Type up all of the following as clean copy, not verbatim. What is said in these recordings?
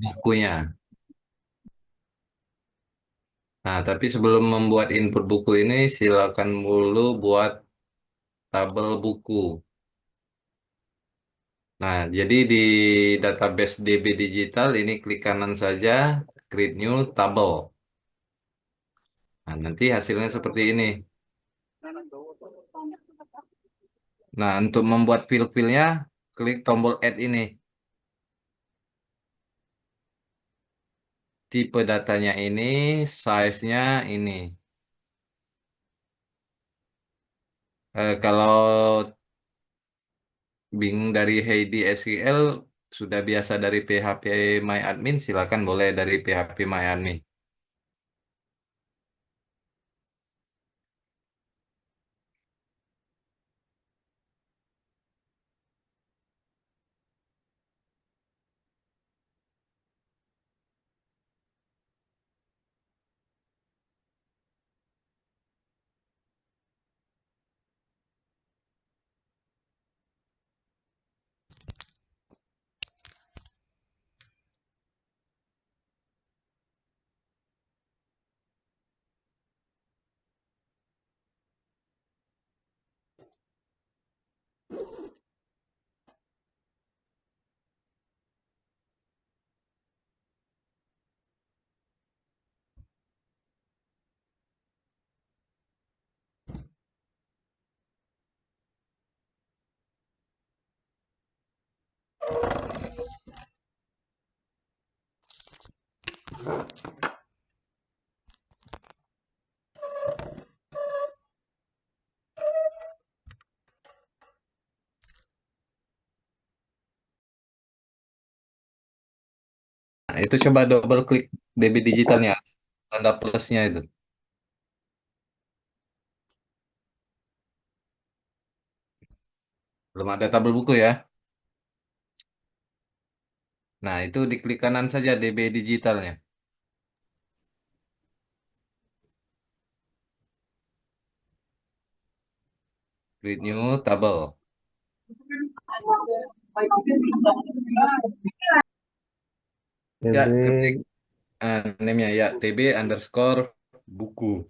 bukunya. Nah, tapi sebelum membuat input buku ini, silakan dulu buat tabel buku. Nah, jadi di database DB Digital ini klik kanan saja, create new table. Nah, nanti hasilnya seperti ini. Nah, untuk membuat fill-fillnya, klik tombol add ini. Tipe datanya ini, size-nya ini. Kalau bingung dari Heidi SQL, sudah biasa dari PHP MyAdmin, silakan boleh dari PHP MyAdmin. Nah, itu coba double klik DB digitalnya, tanda plusnya itu. Belum ada tabel buku ya. Nah, itu diklik kanan saja DB digitalnya. Create new table. Ya, ketik TB name-nya ya TB underscore buku.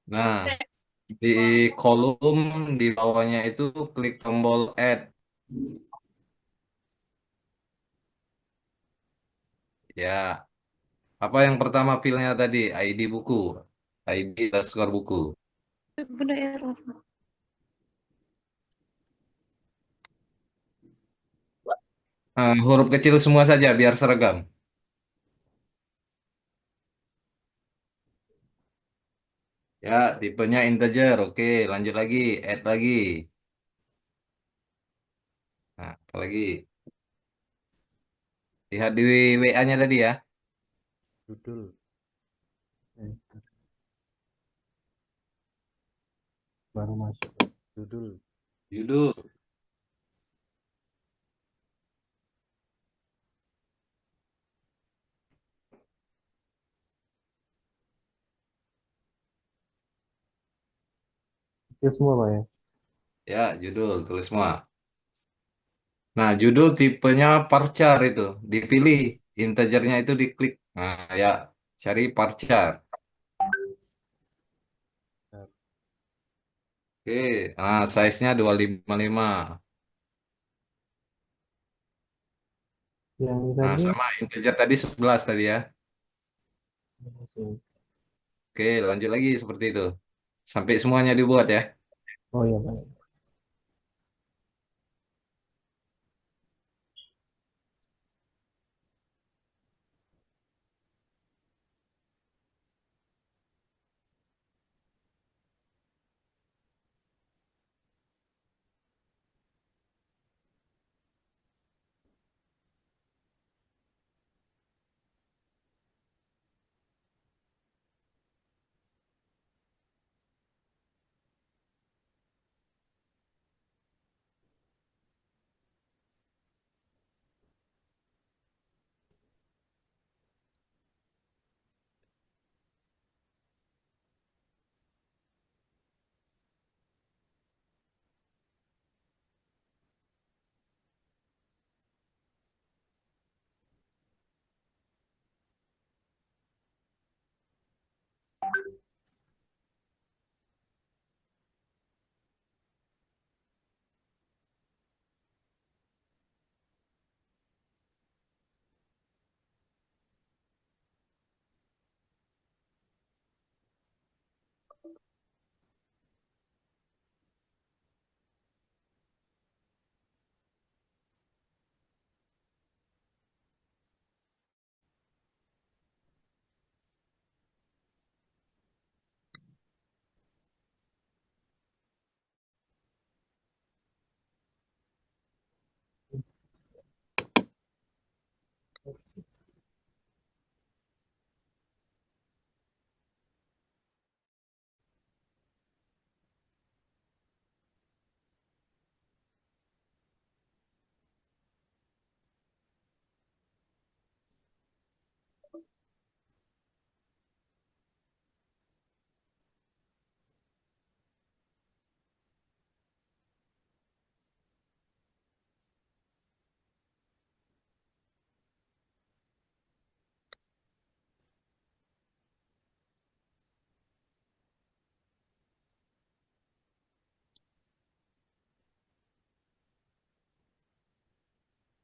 Nah, di kolom di bawahnya itu klik tombol add. Ya, apa yang pertama fillnya tadi? ID buku. ID underscore buku. Bunda error. Huruf kecil semua saja biar seragam. Ya, tipenya integer. Oke, lanjut lagi. Add lagi. Nah, apalagi. Lihat di WA-nya tadi ya. judul baru masuk. judul Judul. Itu semua Pak ya. Ya, judul. Tulis semua. Nah, judul tipenya parchar itu. Dipilih. Integernya itu diklik. Nah, ya. Cari parchar. Bentar. Oke. Nah, size-nya 255. Yang Nah, tadi sama integer tadi 11 tadi ya. Oke, lanjut lagi seperti itu. Sampai semuanya dibuat ya. oh iya Pak.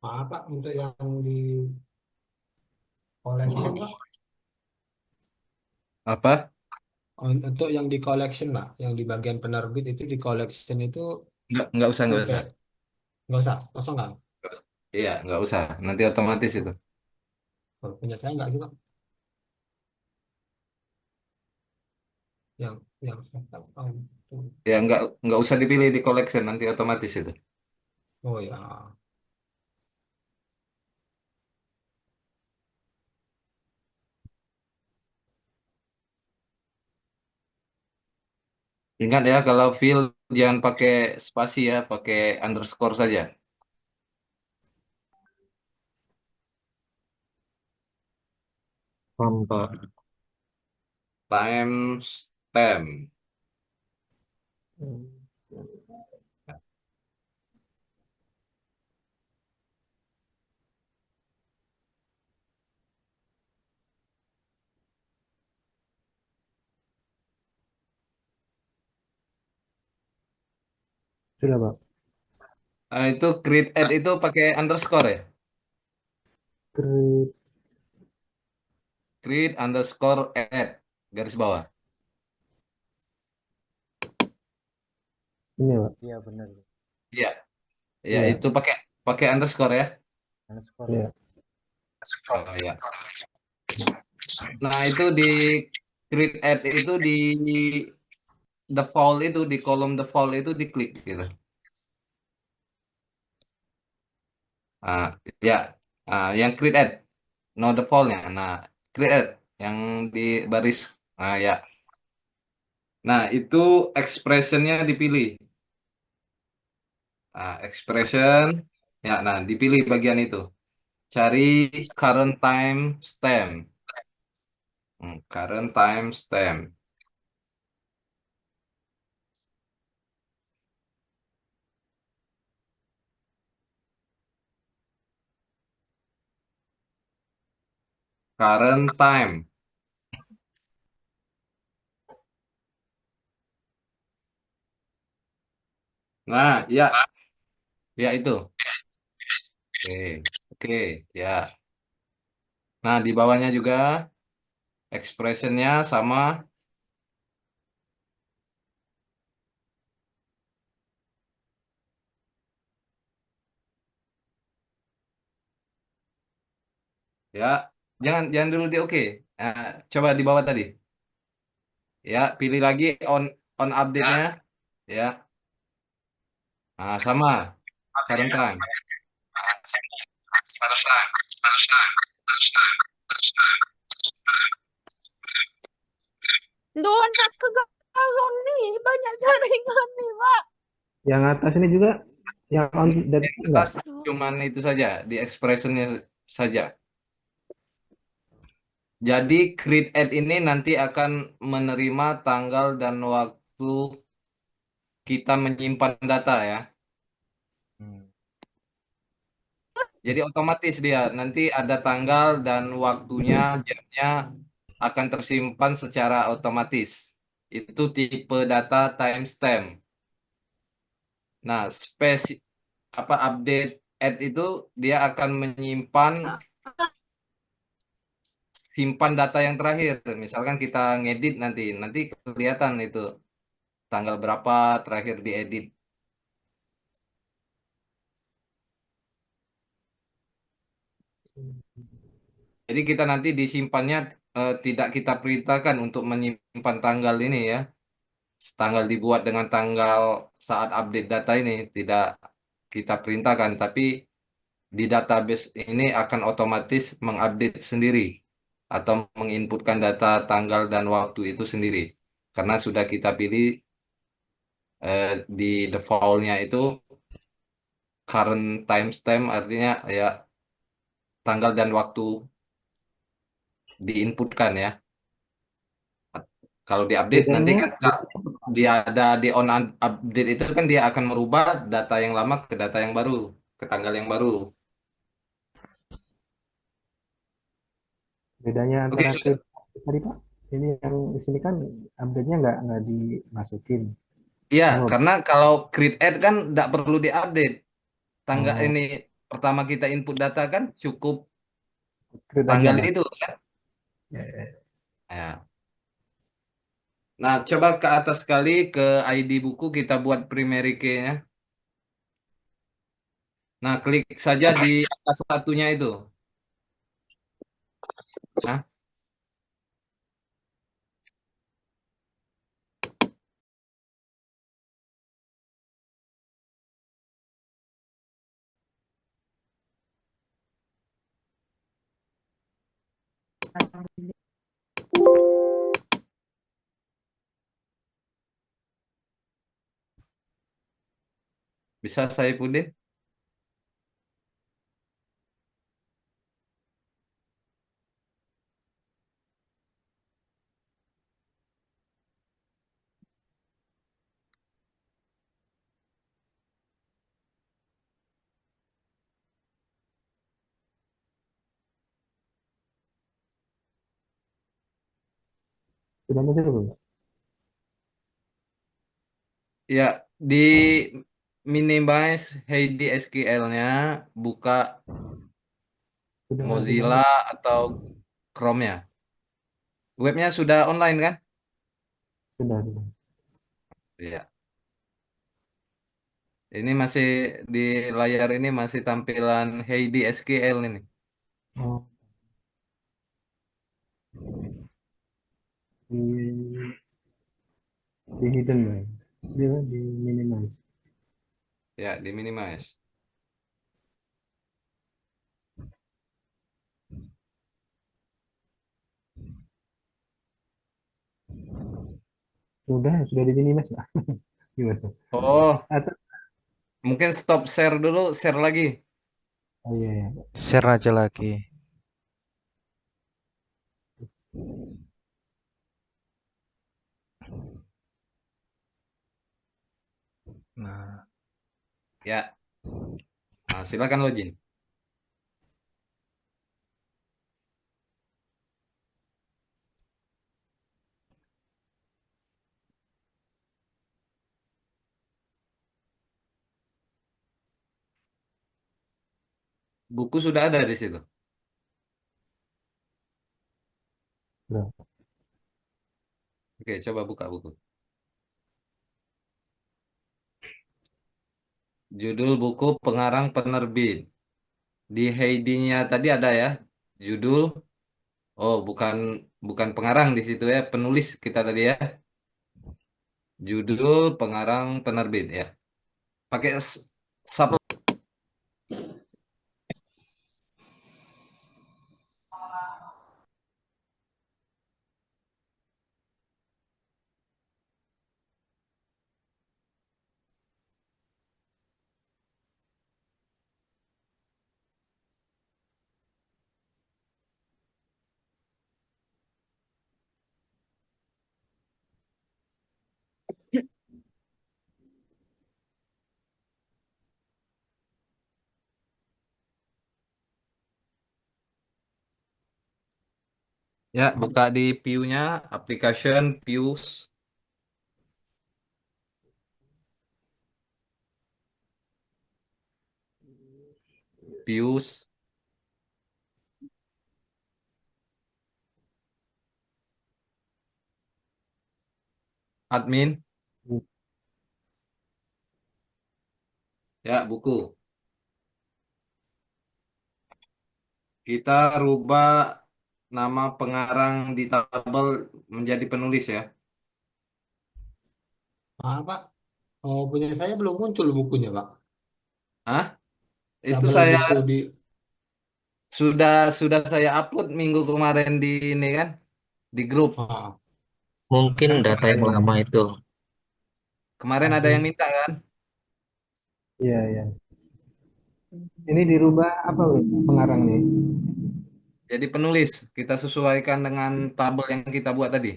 Maaf Pak, untuk yang di collection Pak, Apa? untuk yang di collection Pak, yang di bagian penerbit itu di collection itu Nggak usah, nggak sampai usah. nggak usah, kosong kan? Iya, nggak usah. Nanti otomatis itu. Oh, punya saya nggak juga yang oh, Ya, nggak usah dipilih di collection, nanti otomatis itu. oh ya, Ingat ya, kalau fill jangan pakai spasi ya, pakai underscore saja. Contoh. Timestamp. Hmm. Sudah, Pak. Itu create add itu pakai underscore ya. Create Create underscore add garis bawah. ini, Pak. Iya benar. Iya, ya Iya, itu pakai pakai underscore ya. Underscore. iya. Oh ya. Nah itu di create add itu di default itu di kolom default itu diklik gitu. Ah, ya, yang create add, no defaultnya. Nah, create add yang di baris, ya. Nah itu expressionnya dipilih. Expression, ya. Nah dipilih bagian itu. Cari current time stamp. Current time stamp. Current time. Nah, ya, ya itu. Oke, oke, ya. Nah, di bawahnya juga expressionnya sama, ya. Jangan jangan dulu di oke. Nah, coba di bawah tadi. Ya, pilih lagi on update-nya. Ya. Nah, sama current time. Duh, anak kegarong nih, banyak jaringan nih, Pak. Yang atas ini juga yang on dari Yang enggak? atas cuman itu saja, di expressionnya saja. Jadi create add ini nanti akan menerima tanggal dan waktu kita menyimpan data ya. Hmm. Jadi otomatis dia nanti ada tanggal dan waktunya, jamnya akan tersimpan secara otomatis. Itu tipe data timestamp. Nah, update add itu dia akan menyimpan simpan data yang terakhir. Misalkan kita ngedit nanti kelihatan itu tanggal berapa terakhir diedit. Jadi kita nanti disimpannya tidak kita perintahkan untuk menyimpan tanggal ini ya. Tanggal dibuat dengan tanggal saat update data ini tidak kita perintahkan, tapi di database ini akan otomatis mengupdate sendiri atau menginputkan data tanggal dan waktu itu sendiri. Karena sudah kita pilih di defaultnya itu current timestamp artinya ya tanggal dan waktu diinputkan ya. Kalau diupdate nanti Bedanya, kan dia ada di on update itu kan dia akan merubah data yang lama ke data yang baru, ke tanggal yang baru. bedanya Oke, antara sudah. create tadi Pak. Ini yang di sini kan update-nya nggak dimasukin. Iya, Cuma karena kalau create add kan tidak perlu diupdate. Tanggal oh, ini pertama kita input data kan cukup create aja tanggal Mas. itu kan. Ya, ya. Ya. Nah, coba ke atas sekali ke ID buku kita buat primary key-nya. Nah, klik saja di atas satunya itu. Nah, bisa saya Pudin? Sudah muncul belum? Ya, di minimize Heidi SQL-nya, buka Sudah Mozilla atau Chrome-nya. Webnya sudah online kan? sudah. Iya. Ini masih di layar ini masih tampilan Heidi SQL ini. Oh, di hidden ya. Di minimize. Ya, di minimize. Sudah di minimize Pak. Gimana? Oh, Atau mungkin stop share dulu, share lagi. oh iya ya. Share aja lagi. Nah, Ya, nah, silakan login. Buku sudah ada di situ. Sudah. Oke, coba buka buku. Judul buku pengarang penerbit. Di Heidi-nya tadi ada ya, judul. Oh, bukan bukan pengarang di situ ya, penulis kita tadi ya. Judul pengarang penerbit ya. Pakai sub. Ya, buka di view-nya, application, views, views, admin, ya buku. Kita rubah nama pengarang di tabel menjadi penulis ya. Ah, Pak, oh, punya saya belum muncul bukunya, Pak. Hah? Itu Tabel saya buku di sudah saya upload minggu kemarin di ini kan, di grup. ah, Mungkin Kan data yang kemarin lama itu. kemarin ada yang tabel minta kan? Iya, iya. Ini dirubah apa Wid? Pengarang nih? Jadi penulis, kita sesuaikan dengan tabel yang kita buat tadi.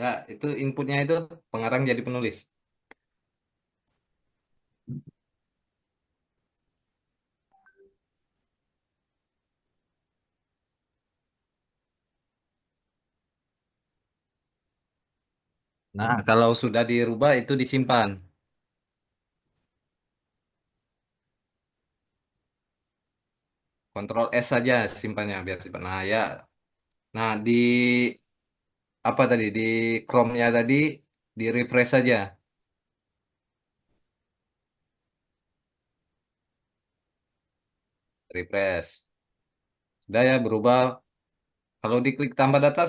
Ya, itu inputnya itu pengarang jadi penulis. Nah, kalau sudah dirubah itu disimpan. Kontrol S saja simpannya biar simpan. Nah, ya. Nah, di apa tadi? Di Chrome-nya tadi di refresh saja. Refresh. Sudah ya berubah. Kalau diklik tambah data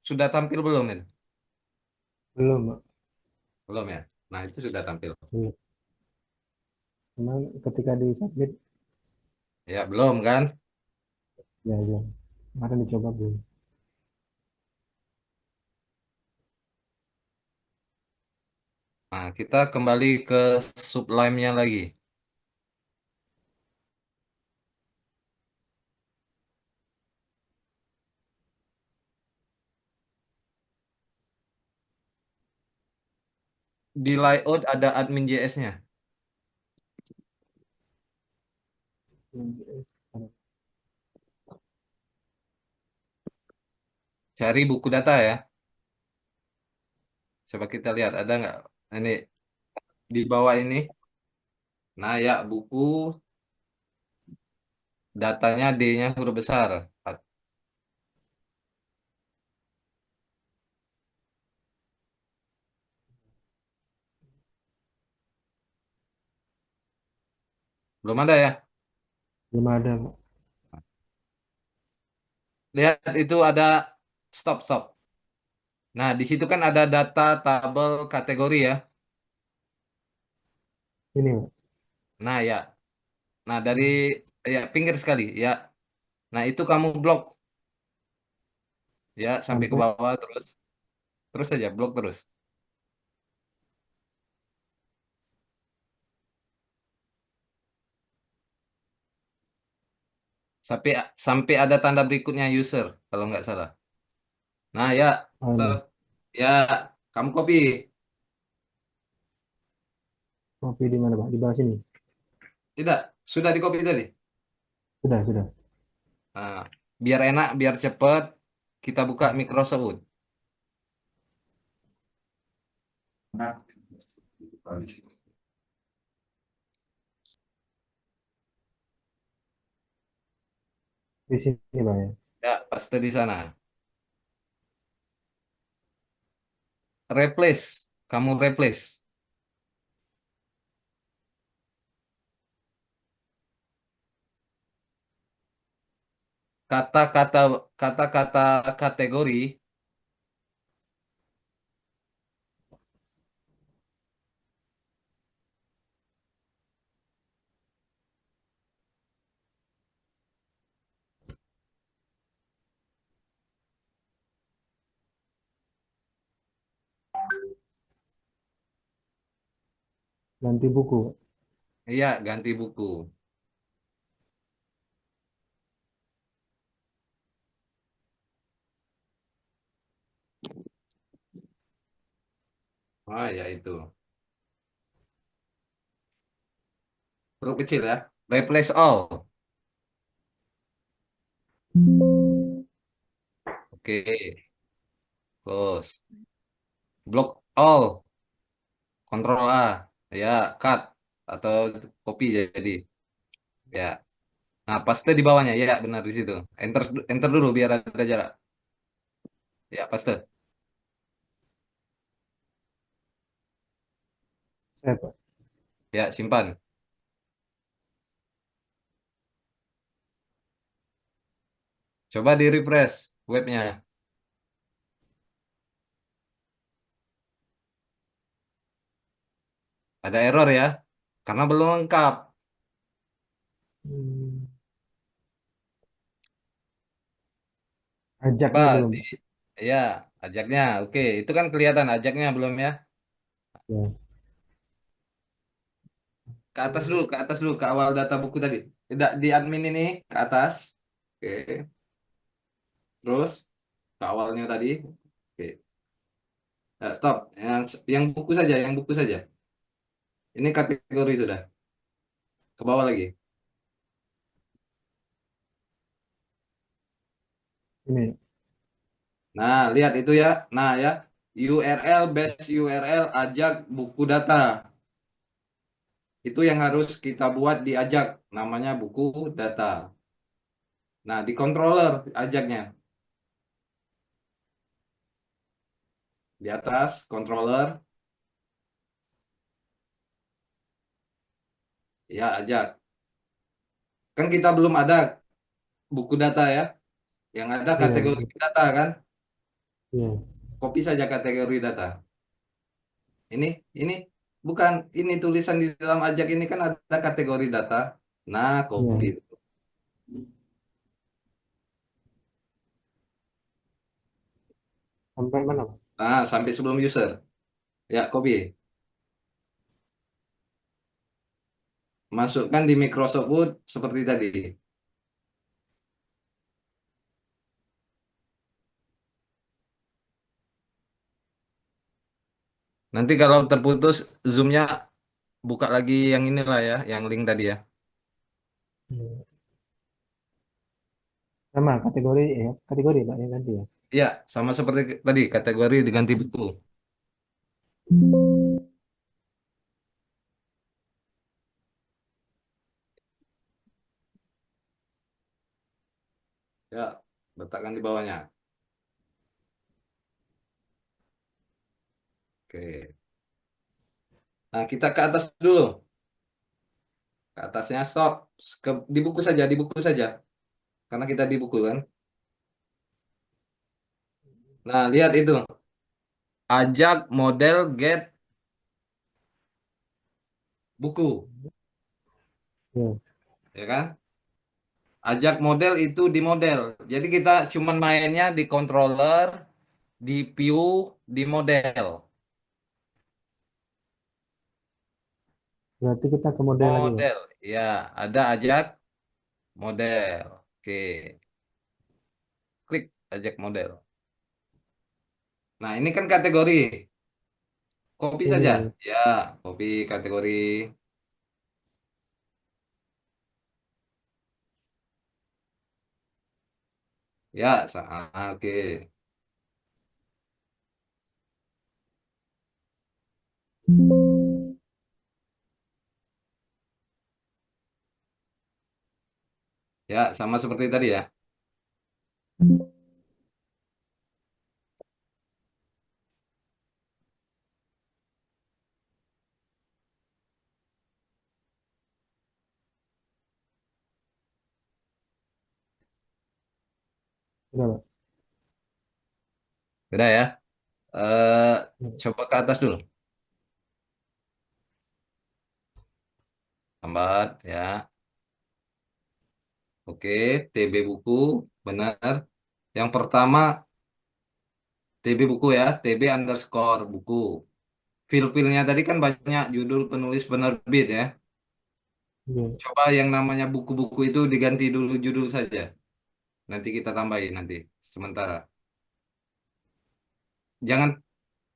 sudah tampil belum itu? Belum, Pak. Belum ya. Nah, itu sudah tampil. Belum. Cuman ketika di submit, Ya, belum kan? ya belum. Kemarin dicoba belum. Nah, kita kembali ke Sublime-nya lagi. Di layout ada admin JS-nya. Cari buku data ya. Coba kita lihat ada nggak ini di bawah ini. Nah, ya buku datanya D-nya huruf besar. Belum ada ya? Belum ada, Pak. Lihat itu ada stop stop. Nah, di situ kan ada data tabel kategori ya. Ini, Pak. Nah, ya. Nah, dari ya pinggir sekali ya. Nah, itu kamu blok ya sampai ke Sampai, bawah terus. Terus saja blok terus. Sampai sampai ada tanda berikutnya user kalau nggak salah. Nah, ya. oh ini, Stop. Ya, kamu copy. copy di mana, Pak? Di bawah sini. Tidak, sudah di copy tadi. Sudah, sudah. Nah, biar enak, biar cepet, kita buka Microsoft Word. Di sini, Pak ya. Ya, paste di sana. Replace, kamu replace. Kata-kata kata-kata kategori Ganti buku, Pak. iya ganti buku. Ah ya itu. Huruf kecil ya. Replace all. Oke. Terus block all. Control A. Ya, cut atau copy jadi. Ya. Nah, paste di bawahnya. Ya, benar di situ. Enter enter dulu biar ada jarak. Ya, paste. Saya, Pak. Ya, simpan. Coba di refresh webnya. Ada error ya. Karena belum lengkap. Hmm, Coba ajaknya belum. di, ya ajaknya. Oke, itu kan kelihatan ajaknya belum ya? Ya. Ke atas dulu, ke awal data buku tadi. Tidak di admin ini, ke atas. Oke, terus ke awalnya tadi. Oke, ya, stop. Yang buku saja, yang buku saja. Ini kategori sudah. Ke bawah lagi. Ini. Nah, lihat itu ya. Nah, ya. URL, base URL, ajak, buku data. Itu yang harus kita buat di ajak. Namanya buku data. Nah, di controller ajaknya. Di atas, controller. Ya, ajak. Kan kita belum ada buku data ya. Yang ada Ya, kategori data kan. ya, Copy saja kategori data. Ini, ini. Bukan, ini tulisan di dalam ajak ini kan ada kategori data. Nah, copy. ya. Sampai mana, Pak? Nah, sampai sebelum user. Ya, copy. Masukkan di Microsoft Word seperti tadi. Nanti kalau terputus Zoom-nya buka lagi yang inilah ya, yang link tadi ya. Ya. Sama kategori ya, kategori Pak yang ganti ya. Iya, sama seperti tadi kategori diganti buku. Ya, letakkan di bawahnya. Oke. Nah, kita ke atas dulu. Ke atasnya stop. Di buku saja, di buku saja. Karena kita di buku kan. Nah, lihat itu. Ajak model get buku, Ya, ya kan? Ajak model itu di model. Jadi kita cuman mainnya di controller, di view, di model. berarti kita ke model lagi Pak. Model, ya ada ajak model. Oke, klik ajak model. Nah, ini kan kategori. Copy Ini saja. ya. Ya, copy kategori. Ya, oke. Ya, sama seperti tadi ya. Udah Pak. Beda ya. Eh, Ya. coba ke atas dulu. Tambat ya. Oke, TB buku, benar. Yang pertama TB buku ya, TB underscore buku. Fil-filnya tadi kan banyak judul penulis penerbit ya. Ya. Coba yang namanya buku-buku itu diganti dulu judul saja. Nanti kita tambahin nanti sementara. Jangan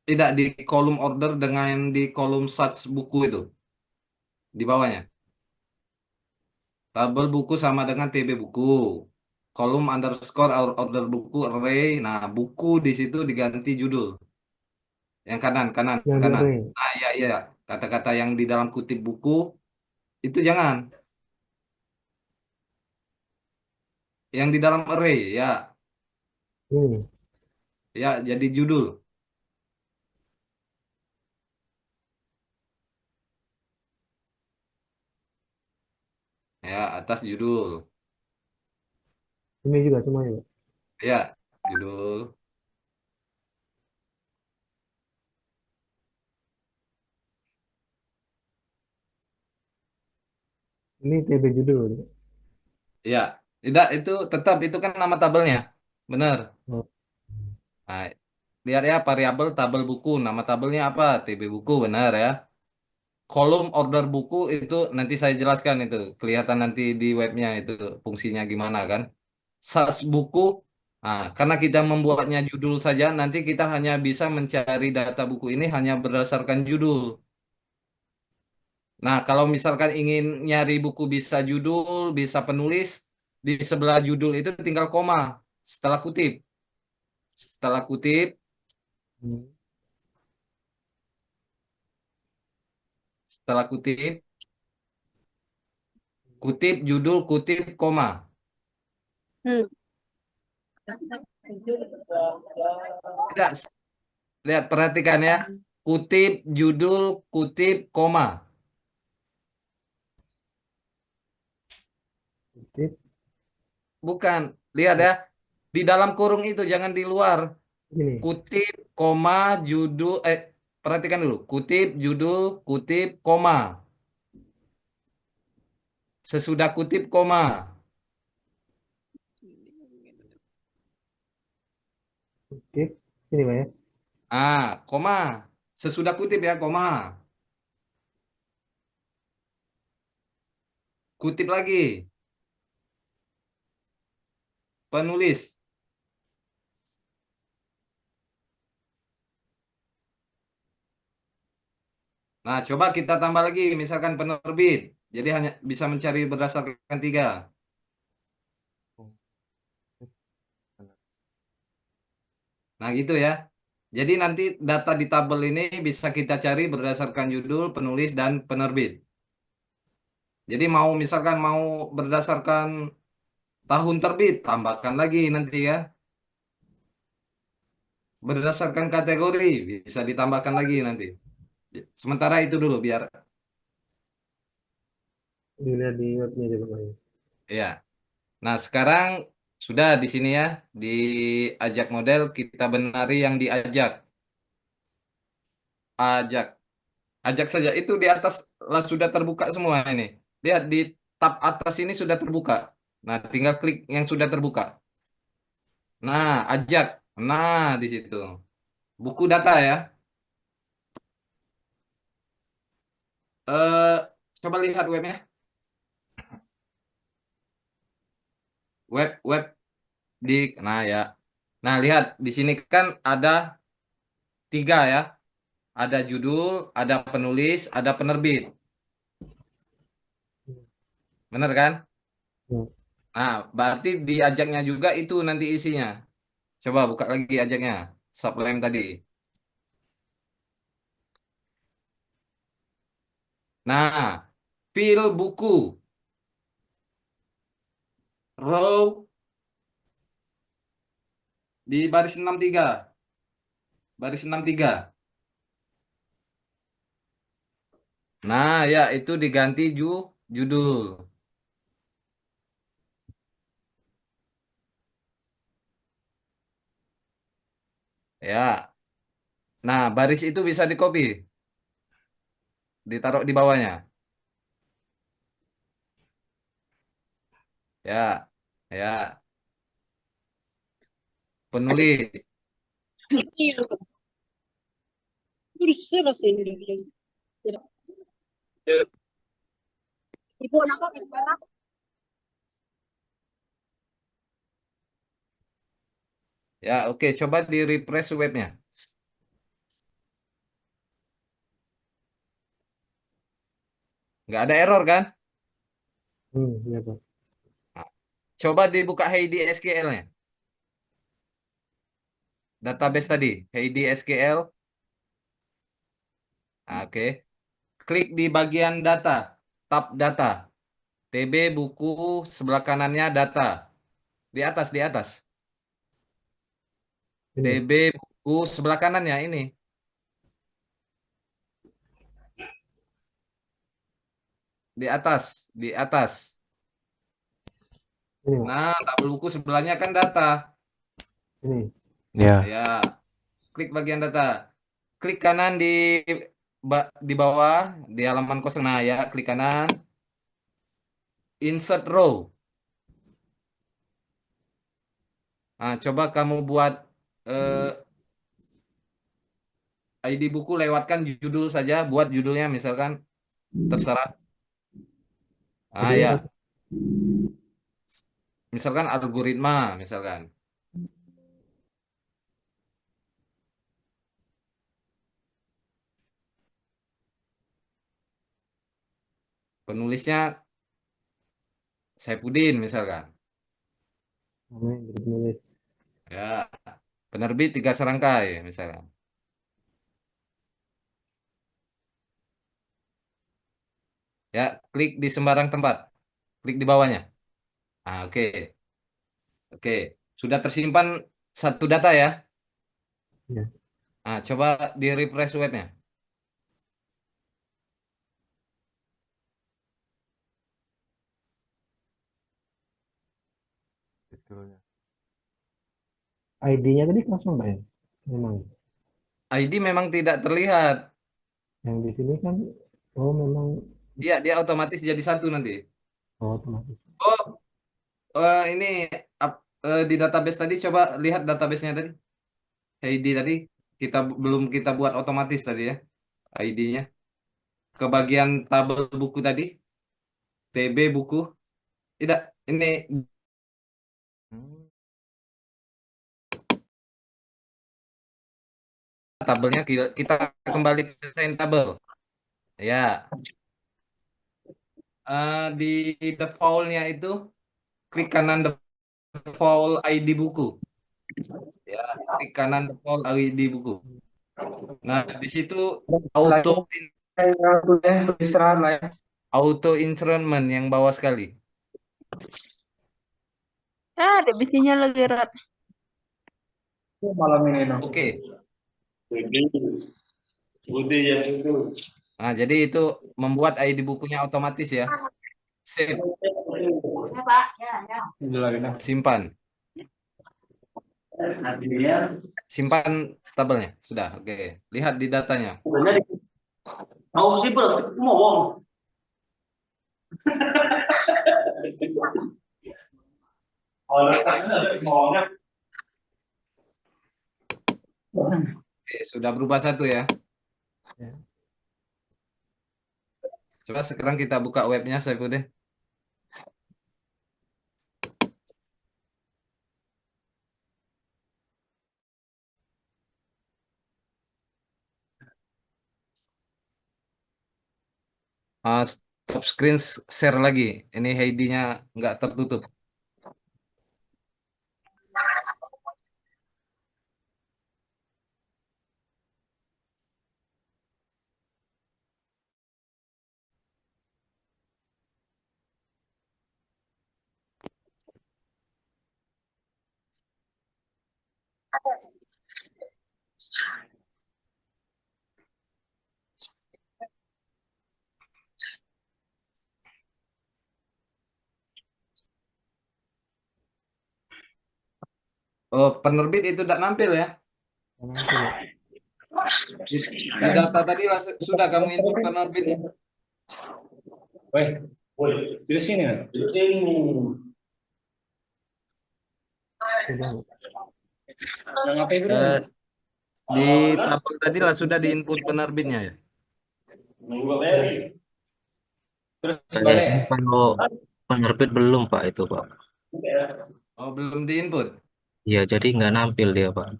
tidak di kolom order dengan di kolom search buku itu di bawahnya. Tabel buku sama dengan TB buku. Kolom underscore order buku array. Nah, buku di situ diganti judul. Yang kanan, kanan, Yang di kanan. array. Nah, iya, iya. Kata-kata yang di dalam kutip buku itu jangan. Yang di dalam array, ya. Ini. Ya, jadi judul. Ya, atas judul. Ini juga semuanya Pak. Ya, judul. Ini TB judul. Ya, tidak itu tetap itu kan nama tabelnya. Benar. Oh, Nah, lihat ya variabel tabel buku. Nama tabelnya apa? TB buku, benar ya. Kolom order buku itu nanti saya jelaskan itu. Kelihatan nanti di webnya itu fungsinya gimana kan. SAS buku. Nah, karena kita membuatnya judul saja, nanti kita hanya bisa mencari data buku ini hanya berdasarkan judul. Nah, kalau misalkan ingin nyari buku bisa judul, bisa penulis, di sebelah judul itu tinggal koma setelah kutip. Setelah kutip, hmm, setelah kutip, kutip judul, kutip koma. Hmm. Tidak, lihat perhatikan ya. Kutip judul, kutip koma. kutip. Bukan, lihat ya. Di dalam kurung itu jangan di luar. Ini, Kutip koma judul perhatikan dulu. Kutip judul, kutip koma. Sesudah kutip koma. kutip. Ini Pak ya. Koma. Sesudah kutip ya, koma. Kutip lagi. Penulis. Nah, coba kita tambah lagi, misalkan penerbit. Jadi hanya bisa mencari berdasarkan tiga. Nah, gitu ya. Jadi nanti data di tabel ini bisa kita cari berdasarkan judul, penulis, dan penerbit. Jadi mau misalkan mau berdasarkan tahun terbit, tambahkan lagi nanti ya. Berdasarkan kategori, bisa ditambahkan lagi nanti. Sementara itu dulu biar Dilihat di webnya juga Pak ya. ya. Nah, sekarang sudah di sini ya, diajak model kita benari yang diajak. Ajak, ajak saja. Itu di atas lah sudah terbuka semua ini. Lihat di tab atas ini sudah terbuka. Nah, tinggal klik yang sudah terbuka. Nah, ajak. Nah, di situ. Buku data ya. Eh, coba lihat webnya. Web di, nah ya. Nah, lihat di sini kan ada tiga ya. Ada judul, ada penulis, ada penerbit. Benar kan? Hmm, Nah, berarti di ajaknya juga itu nanti isinya. Coba buka lagi ajaknya. Subline tadi. Nah, fil buku. Row di baris 63. Baris 63. Nah, ya itu diganti judul. Ya. Nah, baris itu bisa di copy, ditaruh di bawahnya. Ya. Ya, penulis. Ya, oke, coba di refresh webnya. Nggak ada error kan? iya Pak. Nah, coba dibuka Heidi SQL-nya. Database tadi, Heidi SQL. Oke. Klik di bagian data, tab data. TB buku sebelah kanannya data. Di atas, di atas. Ini, TB buku sebelah kanannya ini. Di atas, di atas. ini Pak. Nah, tabel buku sebelahnya kan data. Ini, Ya, Ya, klik bagian data. Klik kanan di bawah di halaman kosong. Nah, ya, klik kanan. Insert row. Nah, coba kamu buat eh, ID buku, lewatkan judul saja, buat judulnya misalkan terserah. Ah Jadinya apa ya, sih? misalkan algoritma, misalkan. Penulisnya Saifuddin, misalkan. Namanya jadi penulis. Ya, penerbit Tiga Serangkai, misalkan. Ya, klik di sembarang tempat, klik di bawahnya. Ah, oke, oke. Sudah tersimpan satu data ya. Ya, Nah, coba di refresh webnya. Betulnya. ID-nya tadi kosong Pak ya? Memang. ID memang tidak terlihat. Yang di sini kan, oh memang, Dia otomatis jadi satu nanti. oh otomatis. Oh, ini di database tadi, coba lihat database-nya tadi. ID tadi belum kita buat otomatis tadi ya, ID-nya. Ke bagian tabel buku tadi, TB buku. Tidak, ini Hmm. tabelnya kita kembali ke desain tabel. Ya, di default-nya itu klik kanan default ID buku. Ya, klik kanan default ID buku. Nah, di situ auto Istirahat lah ya. auto enrollment yang bawah sekali. Ada bisinya lagi, Rat. Malam ini no. Oke. Budi ya itu. Nah, jadi itu membuat ID bukunya otomatis ya. Save, Ya, Pak. Ya, ya. simpan. Artinya Simpan tabelnya. Sudah, oke. Lihat di datanya. sebenarnya tahu sih bro, mau bohong. Oh, ngomongnya. Oke, sudah berubah satu ya. Ya. Coba sekarang kita buka webnya, Saifuddin. Stop screen, share lagi. Ini ID-nya nggak tertutup. Oh, penerbit itu tidak nampil ya. Nanti Pak. Di data tadi sudah kamu input penerbitnya. Weh, boleh. Di sini ya? Di sini. Sudah Pak. Yang apa itu? Eh, di tabel tadi sudah di input penerbitnya ya. Nunggu beri. Terus Saya balik. ini kalau penerbit belum Pak itu Pak. Oh, belum di input. Ya jadi nggak nampil dia Pak.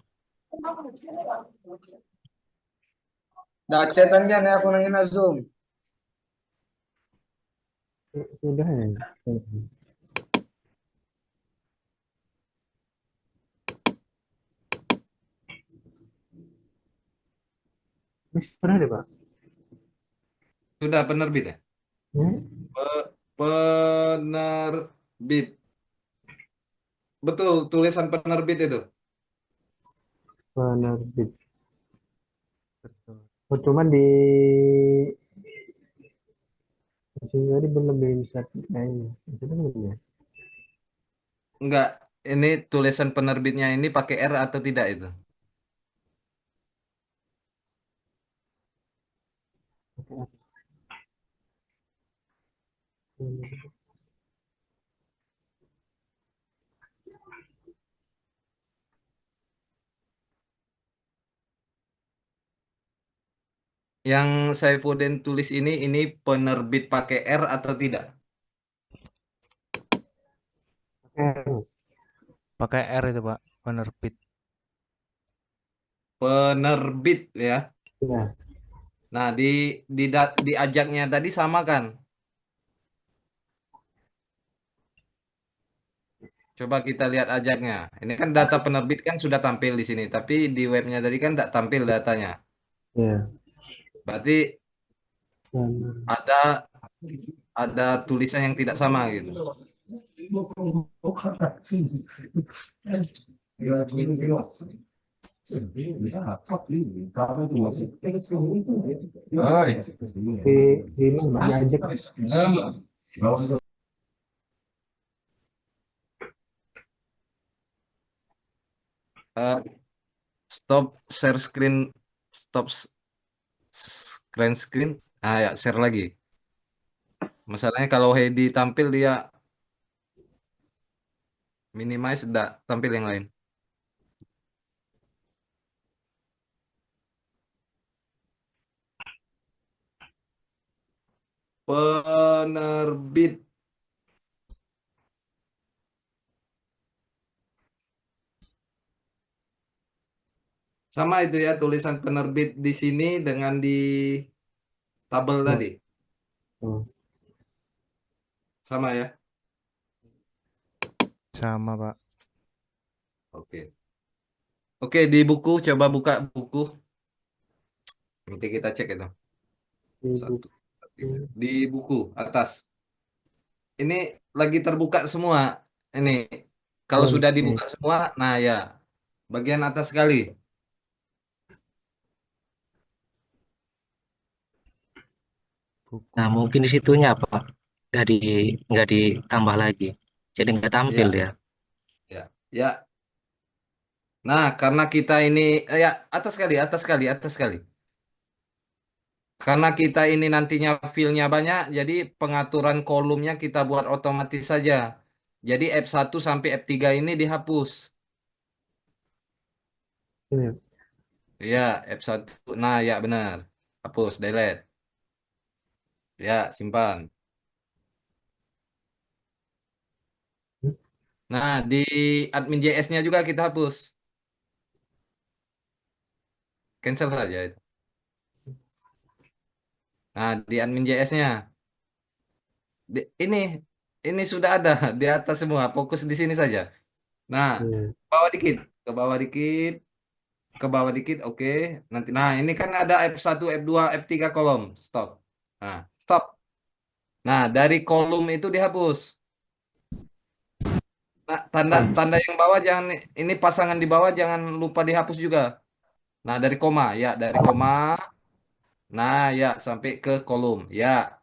Dah cetan kan ya aku nangin Zoom. Sudah ya. Ini sudah deh Pak. Sudah penerbit ya. Ya, Penerbit. Betul, tulisan penerbit itu. penerbit. Betul. Oh, cuman di sini tadi belum bisa kayaknya. Itu belum ya. Enggak, ini tulisan penerbitnya ini pakai R atau tidak itu? Oke. yang Saifuddin tulis ini penerbit pakai R atau tidak? Pakai R itu Pak, penerbit. Penerbit ya. Ya, Nah, di ajaknya tadi sama kan? Coba kita lihat ajaknya. Ini kan data penerbit kan sudah tampil di sini, tapi di webnya tadi kan tidak tampil datanya. ya. Berarti Dan ada tulisan yang tidak sama gitu. di mana Mbak diajak? Eh, stop share screen, stop screen. Ah ya, share lagi. Masalahnya kalau Heidi tampil dia minimize, tidak tampil yang lain. Penerbit. Sama itu ya, tulisan penerbit di sini dengan di tabel tadi. Oh, Sama ya. Sama Pak. Oke. Oke, di buku coba buka buku. Nanti kita cek itu. di Satu, tiga. buku. Di buku atas. Ini lagi terbuka semua. Ini kalau Oh, sudah ini. dibuka semua, nah ya bagian atas sekali. Buku. Nah, mungkin di situnya Pak, nggak ditambah lagi. Jadi nggak tampil Ya, ya. ya, ya. Nah, karena kita ini ya atas sekali, atas sekali, atas sekali. Karena kita ini nantinya filenya banyak, jadi pengaturan kolomnya kita buat otomatis saja. Jadi F1 sampai F3 ini dihapus. Ini. Ya, F1. Nah, ya benar. Hapus, delete. Ya, simpan. Nah, di admin JS-nya juga kita hapus. Cancel saja itu. Nah, di admin JS-nya. Ini sudah ada di atas semua. Fokus di sini saja. Nah, Ya. bawah dikit. Ke bawah dikit. Ke bawah dikit. Oke. Nanti, nah ini kan ada F1, F2, F3 kolom. Stop. Nah, stop. Nah, dari kolom itu dihapus. Nah, tanda tanda yang bawah jangan, ini pasangan di bawah jangan lupa dihapus juga. Nah, dari koma, ya, dari koma. Nah, ya, sampai ke kolom. Ya,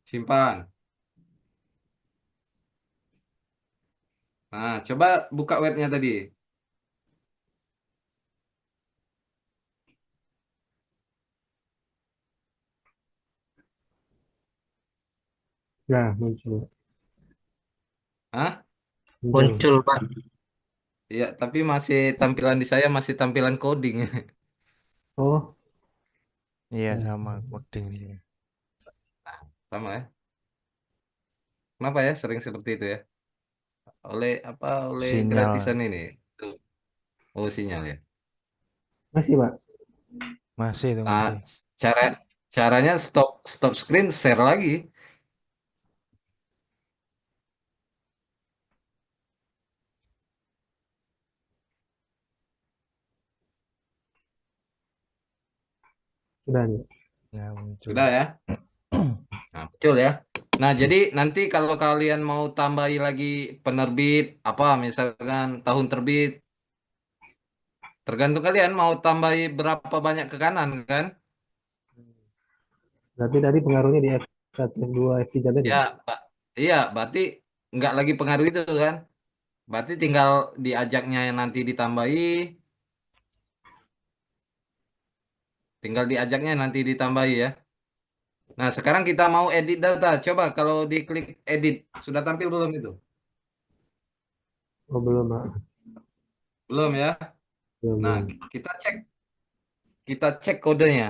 simpan. Nah, coba buka webnya tadi. Ya, muncul. Hah? Muncul. Muncul Pak. Ya, tapi masih tampilan di saya masih tampilan coding. Oh, Iya ya. sama coding ini. Sama ya. Kenapa ya sering seperti itu ya? Oleh apa? Oleh Sinyal gratisan ini. Tuh. Oh, sinyal ya. Masih, Pak. masih itu Nah, masih. cara caranya stop stop screen, share lagi. Sudah nih. Nah, muncul. Sudah ya. Nah, betul ya. Nah, jadi nanti kalau kalian mau tambahi lagi penerbit apa misalkan tahun terbit, tergantung kalian mau tambahi berapa banyak ke kanan kan? Berarti tadi pengaruhnya di F1, F2, F3 tadi. Ya, Pak. Iya, berarti nggak lagi pengaruh itu kan? Berarti tinggal diajaknya yang nanti ditambahi, tinggal diajaknya nanti ditambahi ya. Nah, sekarang kita mau edit data. Coba kalau diklik edit, sudah tampil belum itu? Oh, belum, Pak. Belum ya? Belum, Nah, belum. kita cek. Kita cek kodenya.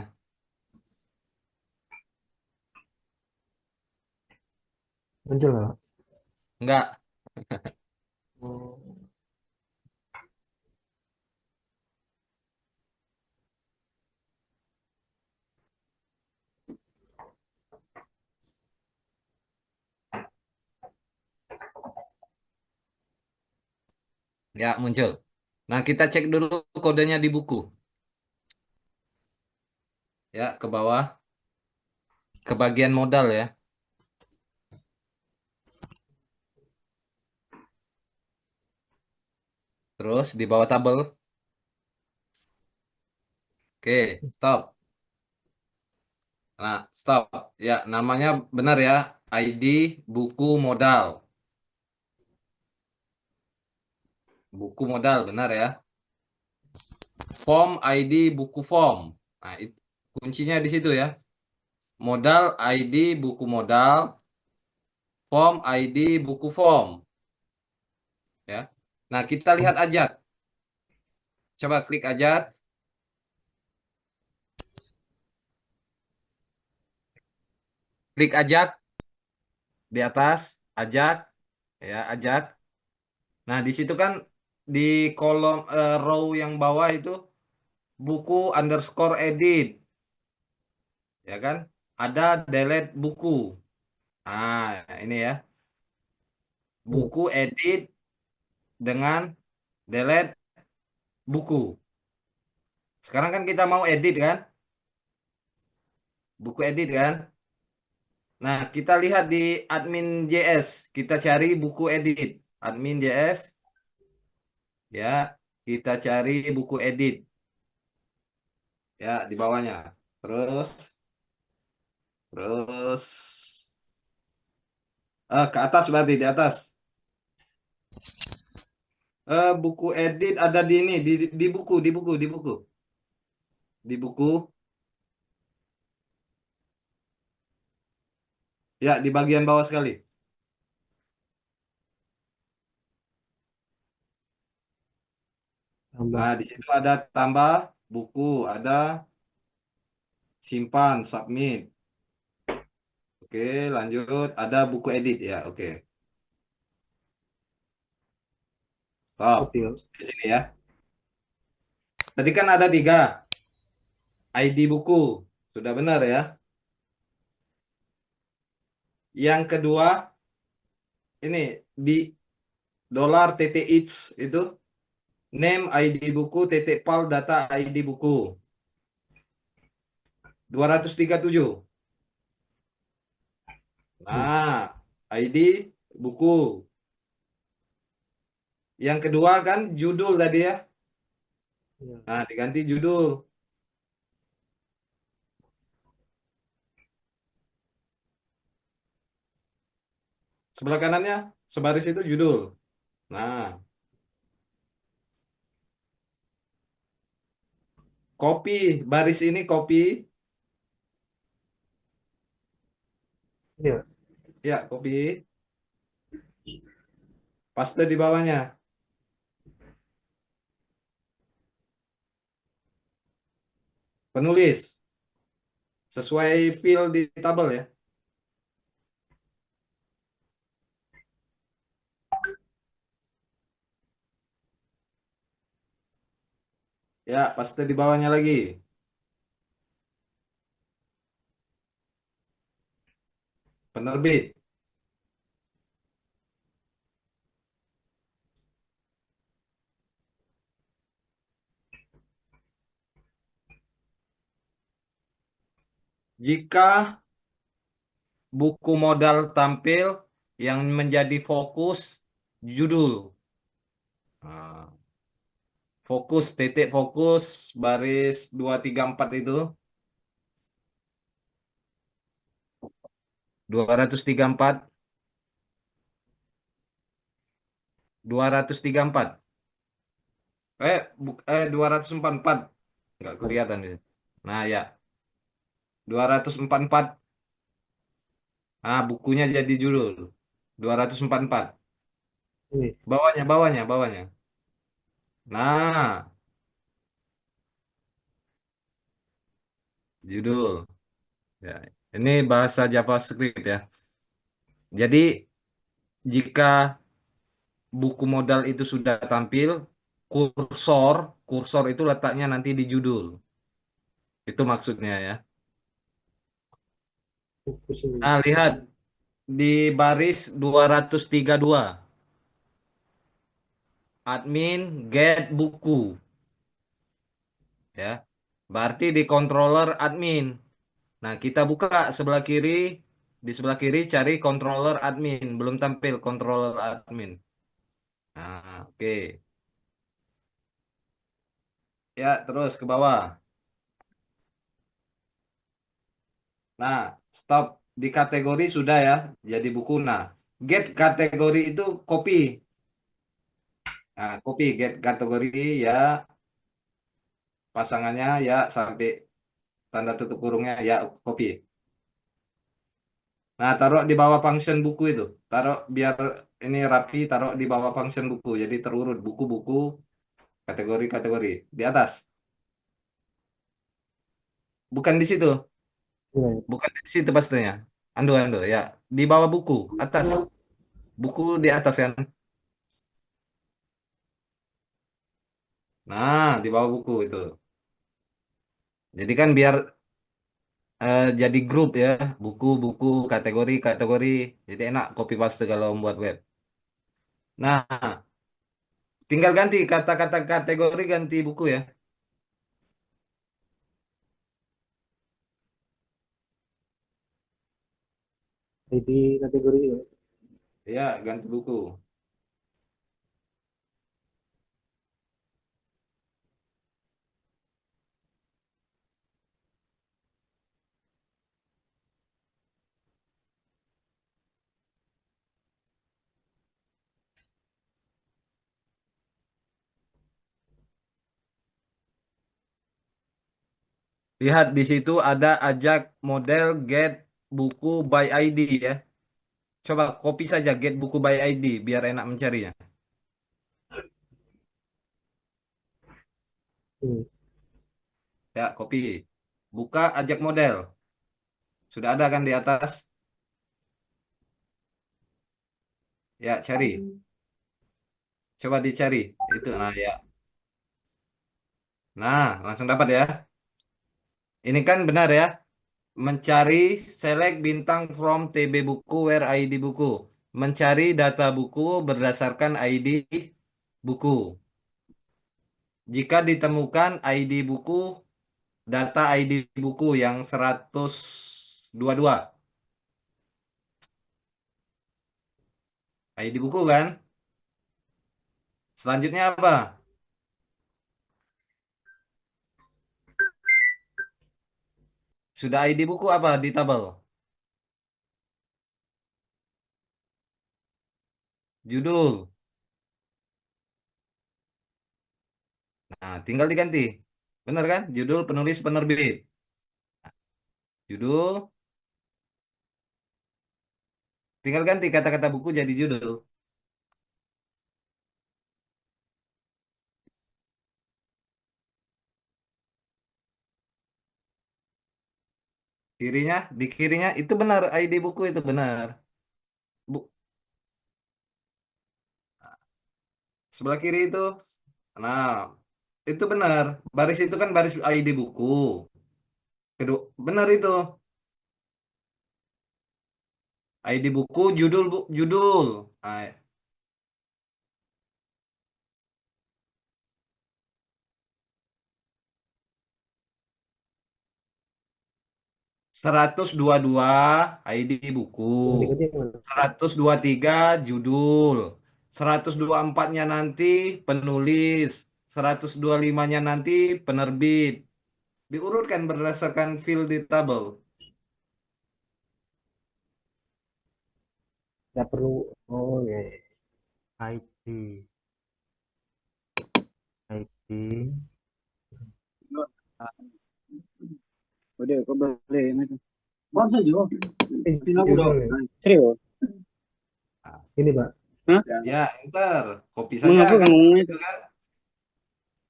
Muncul nggak? Enggak. Oh, Ya, muncul. Nah, kita cek dulu kodenya di buku. Ya, ke bawah. Ke bagian modal ya. Terus di bawah tabel. Oke, stop. Nah, stop. Ya, namanya benar ya. ID buku modal. Buku modal, benar ya. Form ID buku form. Nah, kuncinya di situ ya. Modal ID buku modal. Form ID buku form. Ya. Nah, kita lihat ajak. Coba klik ajak. Klik ajak di atas. Ajak. Ya, ajak. Nah, di situ kan di kolom row yang bawah itu buku underscore edit. Ya kan? Ada delete buku. Nah, ini ya. iya. Buku edit dengan delete buku. Sekarang kan kita mau edit kan? Buku edit kan? Nah, kita lihat di admin JS. Kita cari buku edit. Admin JS. Ya, kita cari buku edit. Ya, di bawahnya. Terus, terus, ke atas berarti di atas. Buku edit ada di ini, di buku, di buku, di buku. Di buku. Ya, di bagian bawah sekali. Tambah. Nah, di situ ada tambah buku, ada simpan, submit. Oke, lanjut. Ada buku edit ya. Oke. Stop. Kecil. Di sini ya. Tadi kan ada 3 ID buku. Sudah benar ya. Yang kedua ini di dolar titik each itu name ID buku titik pal data ID buku 237. Iya. Nah, ID buku. Yang kedua kan judul tadi ya. Iya. Nah, diganti judul. Sebelah kanannya sebaris itu judul. Nah, copy baris ini copy. Iya. Ya, copy. Paste di bawahnya. Penulis. Sesuai fill di tabel ya. Ya, paste di bawahnya lagi. Penerbit. Jika buku modal tampil yang menjadi fokus judul. Nah, fokus, titik fokus, baris 234 itu. 234. 234. 244. Nggak kelihatan itu. Nah, ya. 244. Nah, bukunya jadi judul. 244. Ini. Bawahnya, bawahnya, bawahnya. Nah, Judul. Ya, ini bahasa JavaScript ya. Jadi jika buku modal itu sudah tampil, kursor, kursor itu letaknya nanti di judul. Itu maksudnya ya. Fokus ini. Nah, lihat di baris 232. Admin get buku. Ya. Berarti di controller admin. Nah, kita buka sebelah kiri, di sebelah kiri cari controller admin, belum tampil controller admin. Nah, oke. Ya, terus ke bawah. Nah, stop di kategori sudah ya, jadi buku. Nah, get kategori itu copy. Nah, copy get kategori ya, pasangannya ya sampai tanda tutup kurungnya ya copy. Nah, taruh di bawah function buku itu. Taruh biar ini rapi, taruh di bawah function buku. Jadi terurut buku-buku, kategori-kategori. Di atas. Bukan di situ. Iya, Bukan di situ pastinya. Ando, ando. Ya, di bawah buku. Atas. Buku di atas kan. Nah, di bawah buku itu. Jadi kan biar jadi grup ya. Buku-buku, kategori-kategori. Jadi enak copy paste kalau membuat web. Nah, tinggal ganti kata-kata kategori, ganti buku ya. ID kategori ya. Ya, ganti buku. Lihat di situ ada ajak model get buku by ID ya. Coba copy saja get buku by ID biar enak mencarinya. Hmm. Ya, copy. Buka ajak model. Sudah ada kan di atas? Ya, cari. Coba dicari. Itu nah ya. Nah, langsung dapat ya. Ini kan benar ya. Mencari select bintang from TB buku where ID buku. Mencari data buku berdasarkan ID buku. Jika ditemukan ID buku, data ID buku yang 122. ID buku kan? Selanjutnya apa? Sudah ID buku apa di tabel? Judul. Nah, tinggal diganti. Benar kan? Judul penulis penerbit. Judul. Tinggal ganti kata-kata buku jadi judul. Kirinya, di kirinya itu benar ID buku itu benar. Bu, sebelah kiri itu. Nah, itu benar. Baris itu kan baris ID buku. Kedua, benar itu. ID buku, judul judul. Nah, 122 ID buku. Yang berikutnya yang mana? 123 judul. 124-nya nanti penulis. 125-nya nanti penerbit. Diurutkan berdasarkan field di tabel. Nggak perlu. Oh ya. ID. ID. Udah, kau boleh macam. Masa juga? Judul nih. Serius? Ini Pak. Ya, ntar kopi saja Mengapa kan ngomongnya itu kan.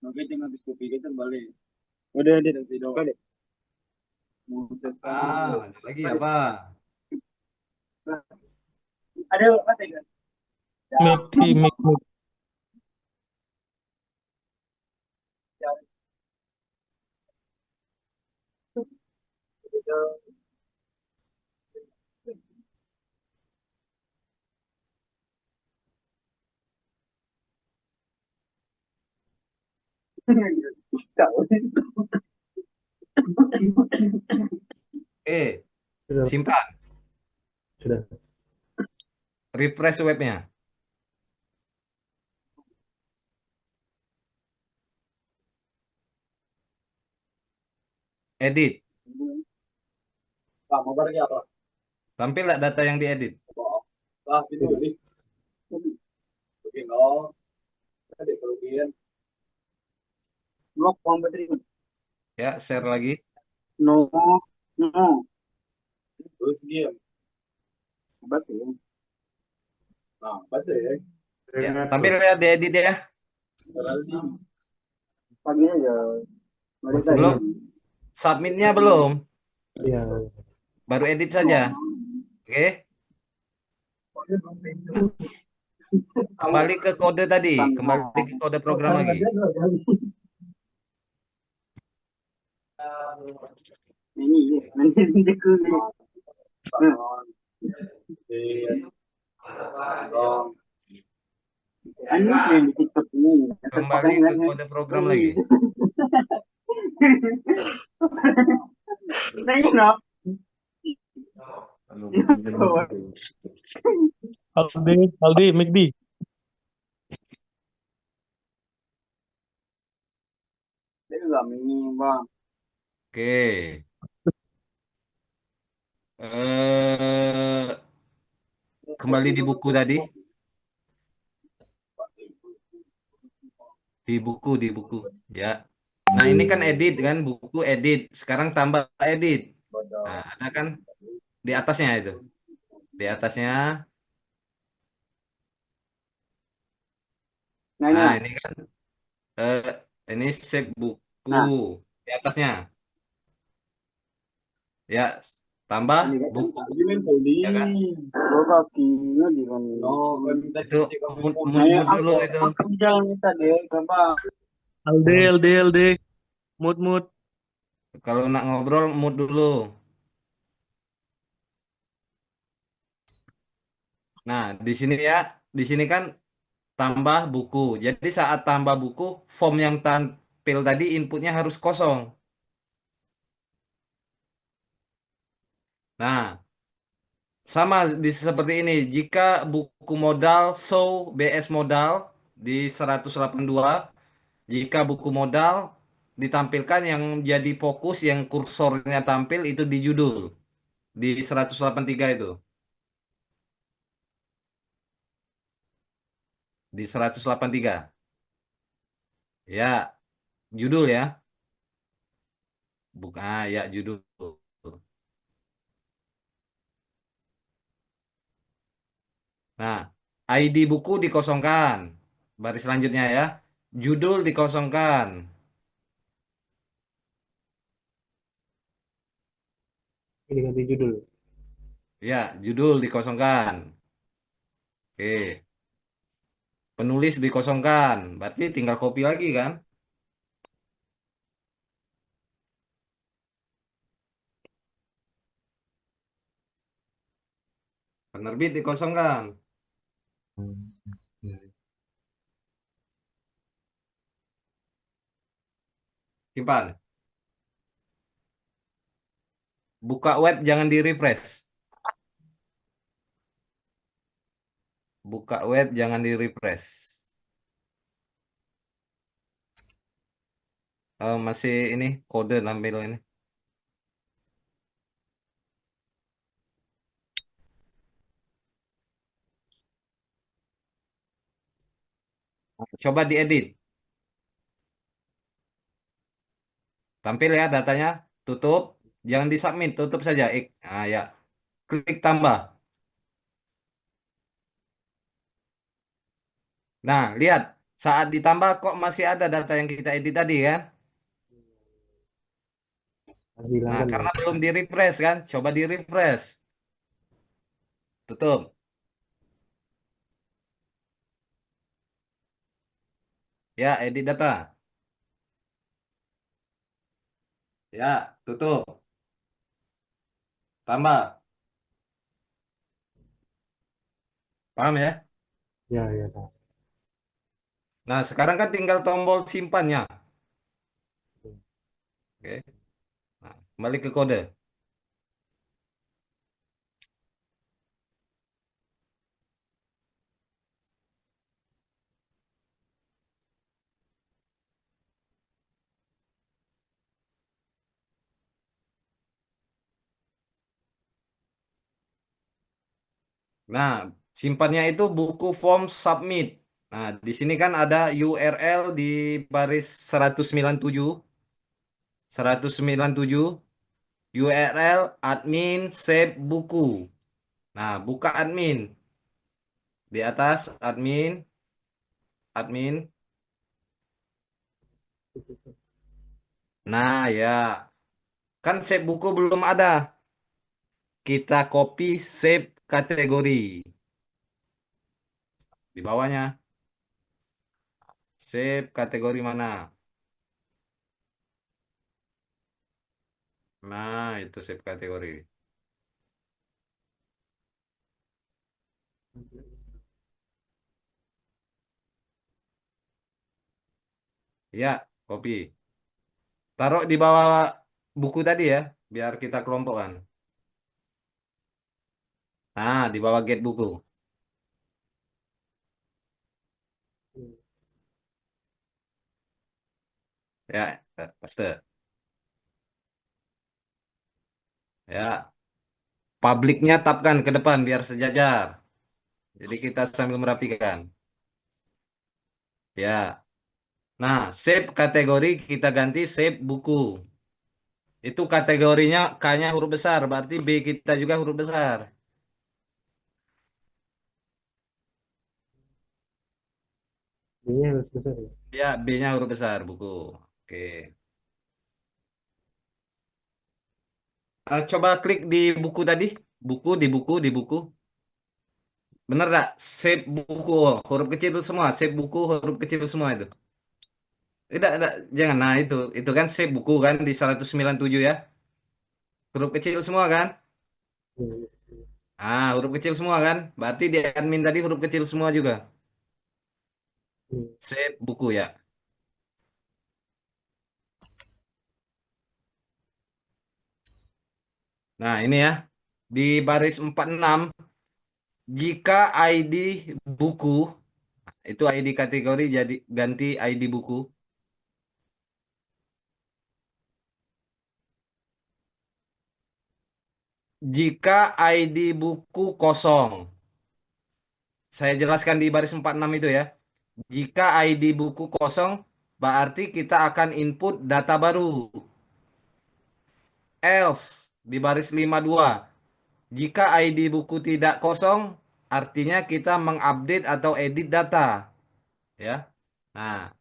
Makanya jangan habis kopi kita balik. Udah, nanti dong. Lanjut lagi apa? McD, Mc. Sudah, Simpan, sudah. refresh webnya, edit. Tampil nggak data yang diedit? Ya, share lagi. Ya, tampil ya diedit ya. Belum, submitnya belum, Iya, baru edit saja. Oke, kembali ke kode tadi, kembali ke kode program lagi. Kembali ke kode program lagi. Aldi, McD. Oke. Eh, kembali di buku tadi, di buku, ya. Nah, ini kan edit kan, buku edit. Sekarang tambah edit. Nah, ada kan di atasnya itu. Di atasnya. Nah, ini kan eh, ini save buku di atasnya. Ya, tambah buku, ya kan? Itu mood dulu itu. LD. Mood. Kalau nak ngobrol mood dulu. Nah, di sini kan tambah buku. Jadi saat tambah buku, form yang tampil tadi inputnya harus kosong. Nah, sama seperti ini. Jika buku modal show BS modal di 182, jika buku modal ditampilkan yang jadi fokus yang kursornya tampil itu di judul di 183 itu. Di 183. Ya, judul ya. Bukan, ya judul. Nah, ID buku dikosongkan. Baris selanjutnya ya. Judul dikosongkan. ini ganti judul. Ya, judul dikosongkan. Oke. Penulis dikosongkan. Berarti tinggal copy lagi kan? Penerbit dikosongkan. Simpan. Buka web jangan di-refresh. Buka web jangan di-refresh. Masih ini kode tampil ini. Coba diedit. Tampil ya datanya. Tutup. Jangan disubmit. Tutup saja. Ah, ya. Klik tambah. Nah, lihat. Saat ditambah kok masih ada data yang kita edit tadi kan? Hilang Nah, kan ya. karena belum di refresh kan, coba di refresh. Tutup. Ya, edit data. Ya, tutup. Tambah. Paham ya? Ya, ya, Pak. Nah, sekarang kan tinggal tombol simpannya. Oke. Nah, kembali ke kode. Nah, simpannya itu buku form submit. Nah, di sini kan ada URL di baris 197, 197, URL admin save buku. Nah, buka admin. Di atas admin, admin. Nah, ya. Kan save buku belum ada. Kita copy save kategori. Di bawahnya. Save kategori mana? Nah, itu save kategori. Ya, copy. Taruh di bawah buku tadi ya, biar kita kelompokkan. Nah, di bawah get buku. Ya, paste. Ya, publiknya tapkan ke depan biar sejajar. Jadi kita sambil merapikan. Ya. Nah, save kategori kita ganti save buku. Itu kategorinya K-nya huruf besar, berarti B kita juga huruf besar. Ini harus besar ya. Ya, B-nya huruf besar buku. Oke. Coba klik di buku tadi. Buku, di buku, di buku. Bener gak? Save buku. Oh, huruf kecil itu semua. Save buku, huruf kecil semua itu. Tidak, jangan. Nah, itu kan save buku kan di 197 ya. Huruf kecil semua kan? Hmm. Ah, huruf kecil semua kan? Berarti di admin tadi huruf kecil semua juga. Hmm. Save buku ya. Nah, ini ya. Di baris 46, jika ID buku, itu ID kategori jadi ganti ID buku. Jika ID buku kosong. Saya jelaskan di baris 46 itu ya. Jika ID buku kosong, berarti kita akan input data baru. Else di baris 52. Jika ID buku tidak kosong, artinya kita mengupdate atau edit data. Ya. Nah,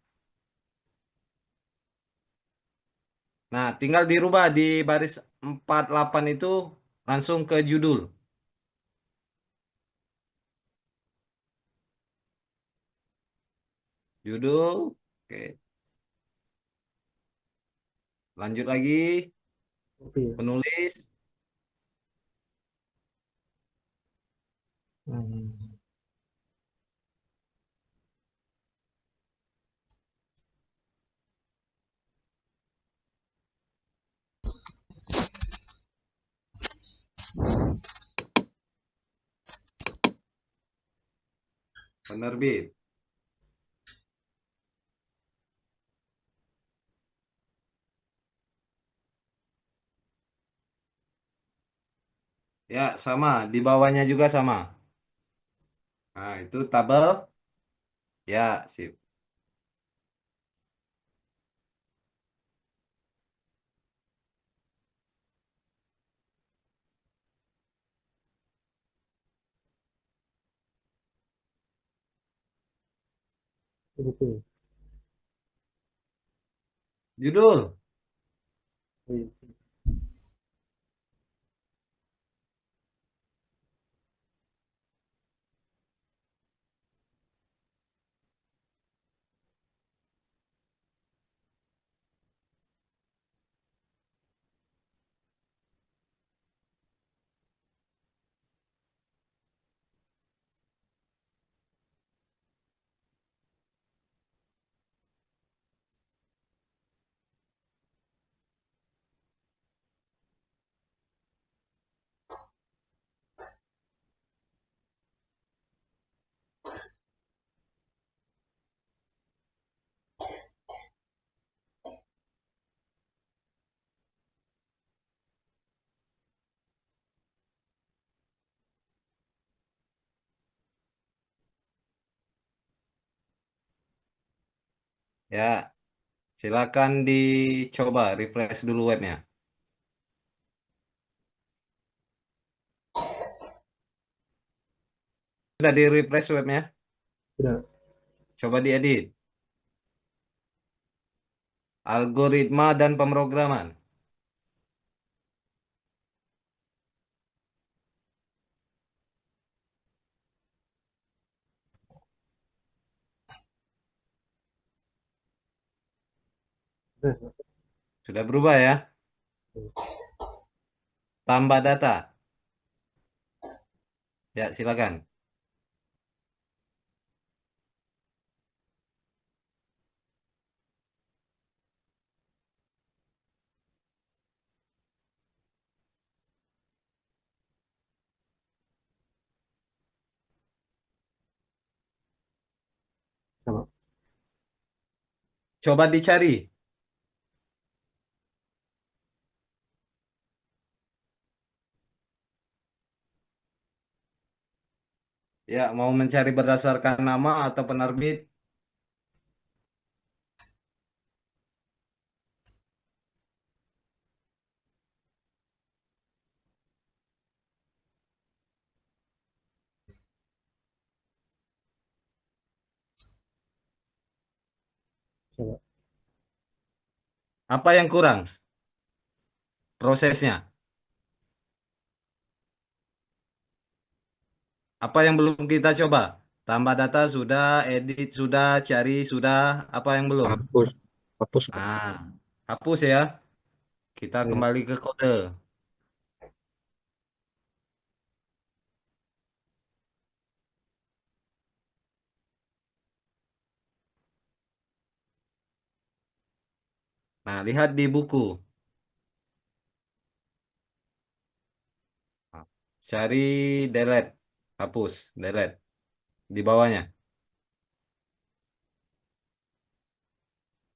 nah, tinggal dirubah di baris 48 itu langsung ke judul. Judul. Oke. Lanjut lagi. Oke ya. Penulis. Hmm. Penerbit. Ya, sama. Di bawahnya juga sama. Nah, itu tabel. Ya, sip. Begitu. Judul. Iya. Ya, silakan dicoba refresh dulu webnya. Sudah di refresh webnya? Sudah. Coba diedit. Algoritma dan pemrograman. Sudah. Sudah berubah ya? Tambah data. Ya, silakan. Coba. Coba dicari. Ya, mau mencari berdasarkan nama atau penerbit. Coba. Apa yang kurang? Prosesnya. Apa yang belum kita coba? Tambah data sudah, edit sudah, cari sudah. Apa yang belum? Hapus, hapus, Pak. Ah, hapus ya. Kita Ya. kembali ke kode. Nah, lihat di buku. Nah, cari delete, hapus, delete di bawahnya.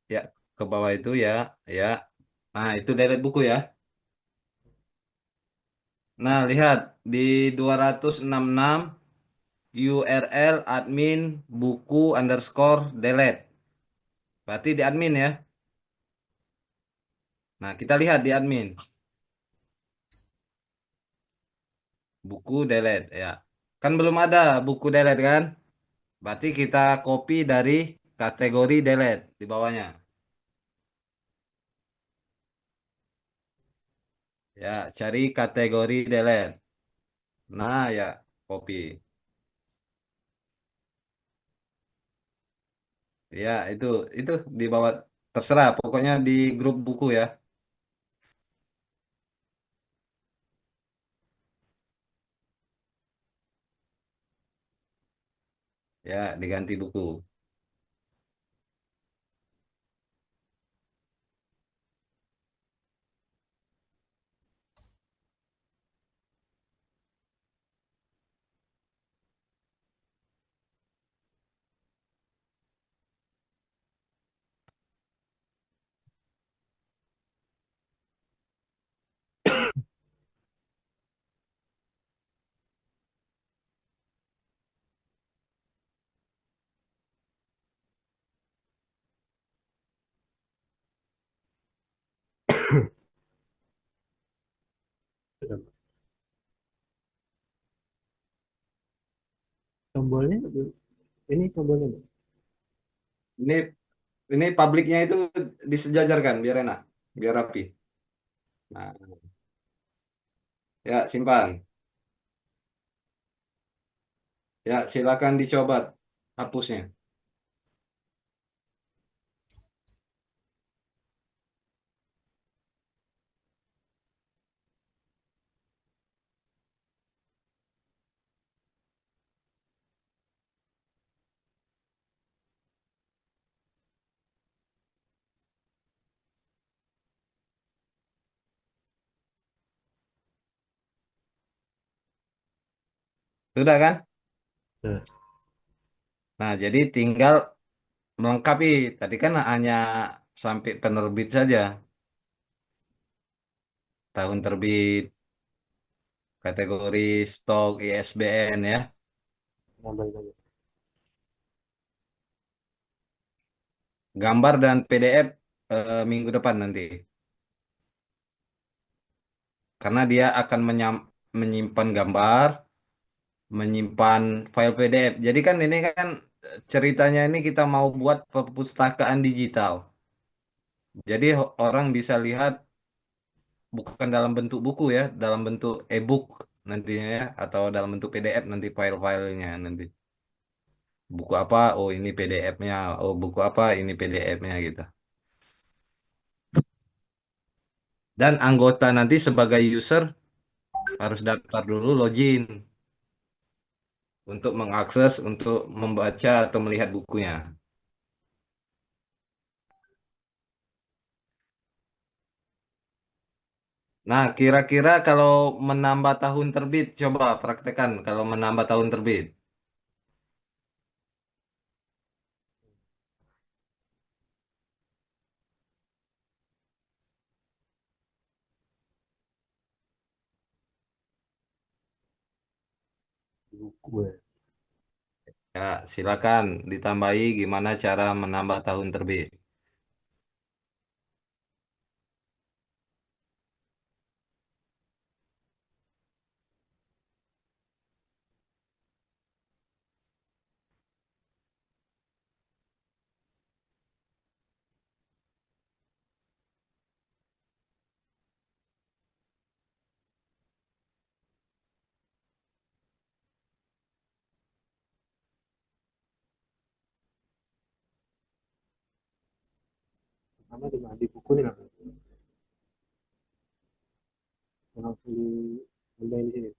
Ya, ke bawah itu ya, ya. Nah, itu delete buku ya. Nah, lihat di 266 URL admin buku underscore delete. Berarti di admin ya. Nah, kita lihat di admin. Buku delete ya. Kan belum ada buku delete kan? Berarti kita copy dari kategori delete di bawahnya. Ya, cari kategori delete. Nah, ya, copy. Ya, itu di bawah terserah pokoknya di grup buku ya. Ya, diganti buku. Sudah. Tombolnya ini tombolnya, Bu. Ini ini publiknya itu disejajarkan biar enak, biar rapi. Nah, ya simpan. Ya, silakan dicoba hapusnya. Sudah kan? Sudah. Nah, jadi tinggal melengkapi. Tadi kan hanya sampai penerbit saja. Tahun terbit, kategori stok ISBN ya. Nambahin aja. Gambar dan PDF minggu depan nanti. Karena dia akan menyimpan gambar, menyimpan file PDF. Jadi kan ini kan ceritanya ini kita mau buat perpustakaan digital. Jadi orang bisa lihat bukan dalam bentuk buku ya, dalam bentuk e-book nantinya ya, atau dalam bentuk PDF nanti file-filenya nanti. Buku apa? Oh ini PDF-nya. Oh buku apa? Ini PDF-nya gitu. Dan anggota nanti sebagai user harus daftar dulu login untuk mengakses, untuk membaca atau melihat bukunya. Nah, kira-kira kalau menambah tahun terbit, coba praktekkan kalau menambah tahun terbit. Buku ya. Ya, silakan ditambahi gimana cara menambah tahun terbit. Pertama di buku nih langsung di sini.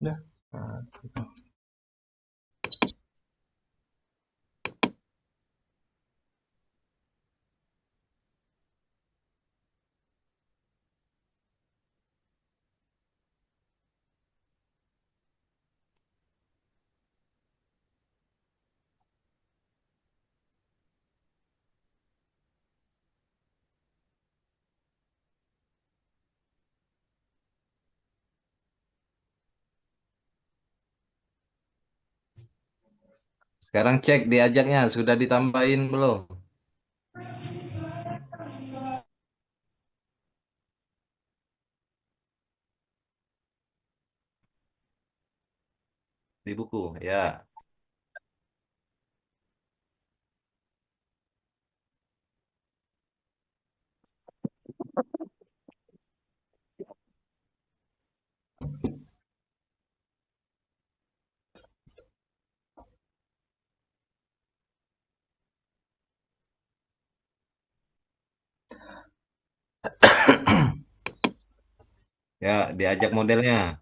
Udah. Nah, gitu. Sekarang cek diajaknya sudah ditambahin belum? Di buku, ya. Ya, diajak modelnya.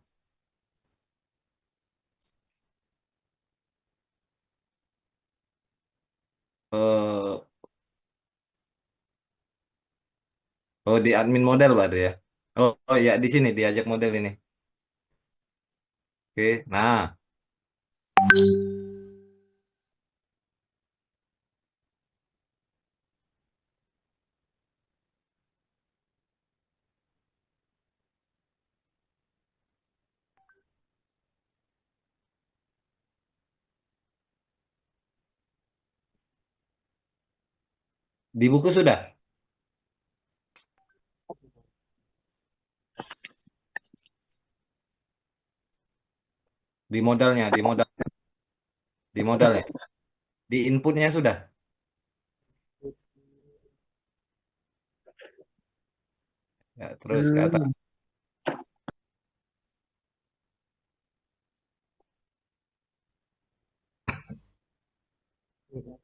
Eh, oh, di admin model berarti ya. Oh, oh ya, di sini diajak model ini. Oke, nah, di buku sudah. Di modalnya, di modalnya. Di inputnya sudah. Ya, terus ke atas. Belum.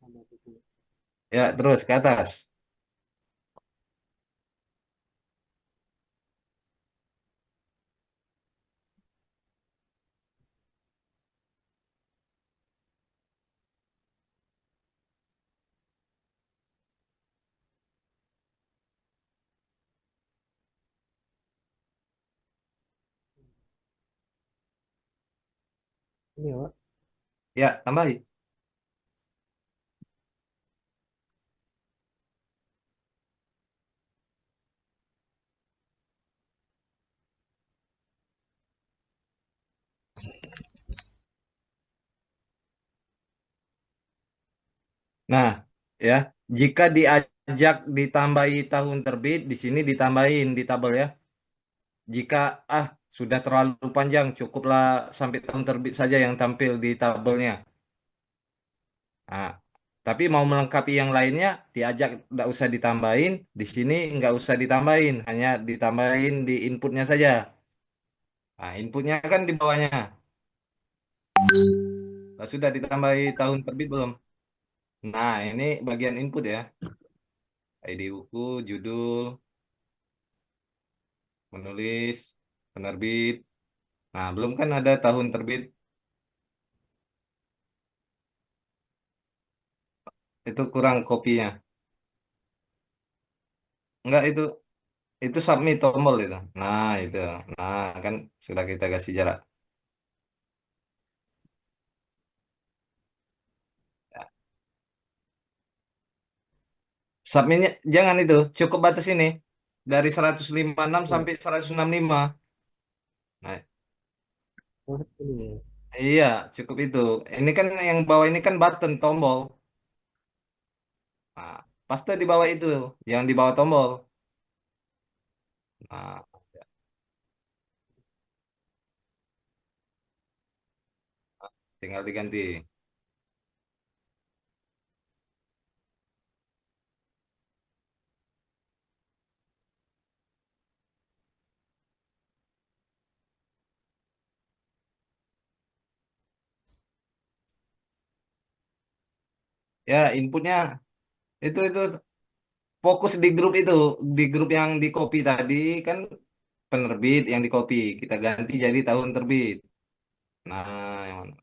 Ya, terus ke atas. Ini ya, Pak. Ya, tambahin. Nah, ya, jika diajak ditambahi tahun terbit, di sini ditambahin di tabel ya. Jika sudah terlalu panjang, cukuplah sampai tahun terbit saja yang tampil di tabelnya. Nah, tapi mau melengkapi yang lainnya, diajak nggak usah ditambahin. Di sini nggak usah ditambahin, hanya ditambahin di inputnya saja. Nah, inputnya kan di bawahnya. Nah, sudah ditambahi tahun terbit belum? Nah, ini bagian input ya. ID buku, judul, menulis, penerbit. Nah, belum kan ada tahun terbit. Itu kurang kopinya. Enggak itu submit tombol itu. Nah, itu. Nah, kan sudah kita kasih jarak. Submitnya jangan itu, cukup batas ini. Dari 156 Iya. sampai 165. Nah, Oh, ini. iya, cukup itu. Ini kan yang bawah ini kan button tombol. Nah, paste di bawah itu, yang di bawah tombol. Nah, tinggal diganti. Ya, inputnya itu fokus di grup itu, di grup yang di copy tadi kan penerbit yang di copy. Kita ganti jadi tahun terbit. Nah, yang mana?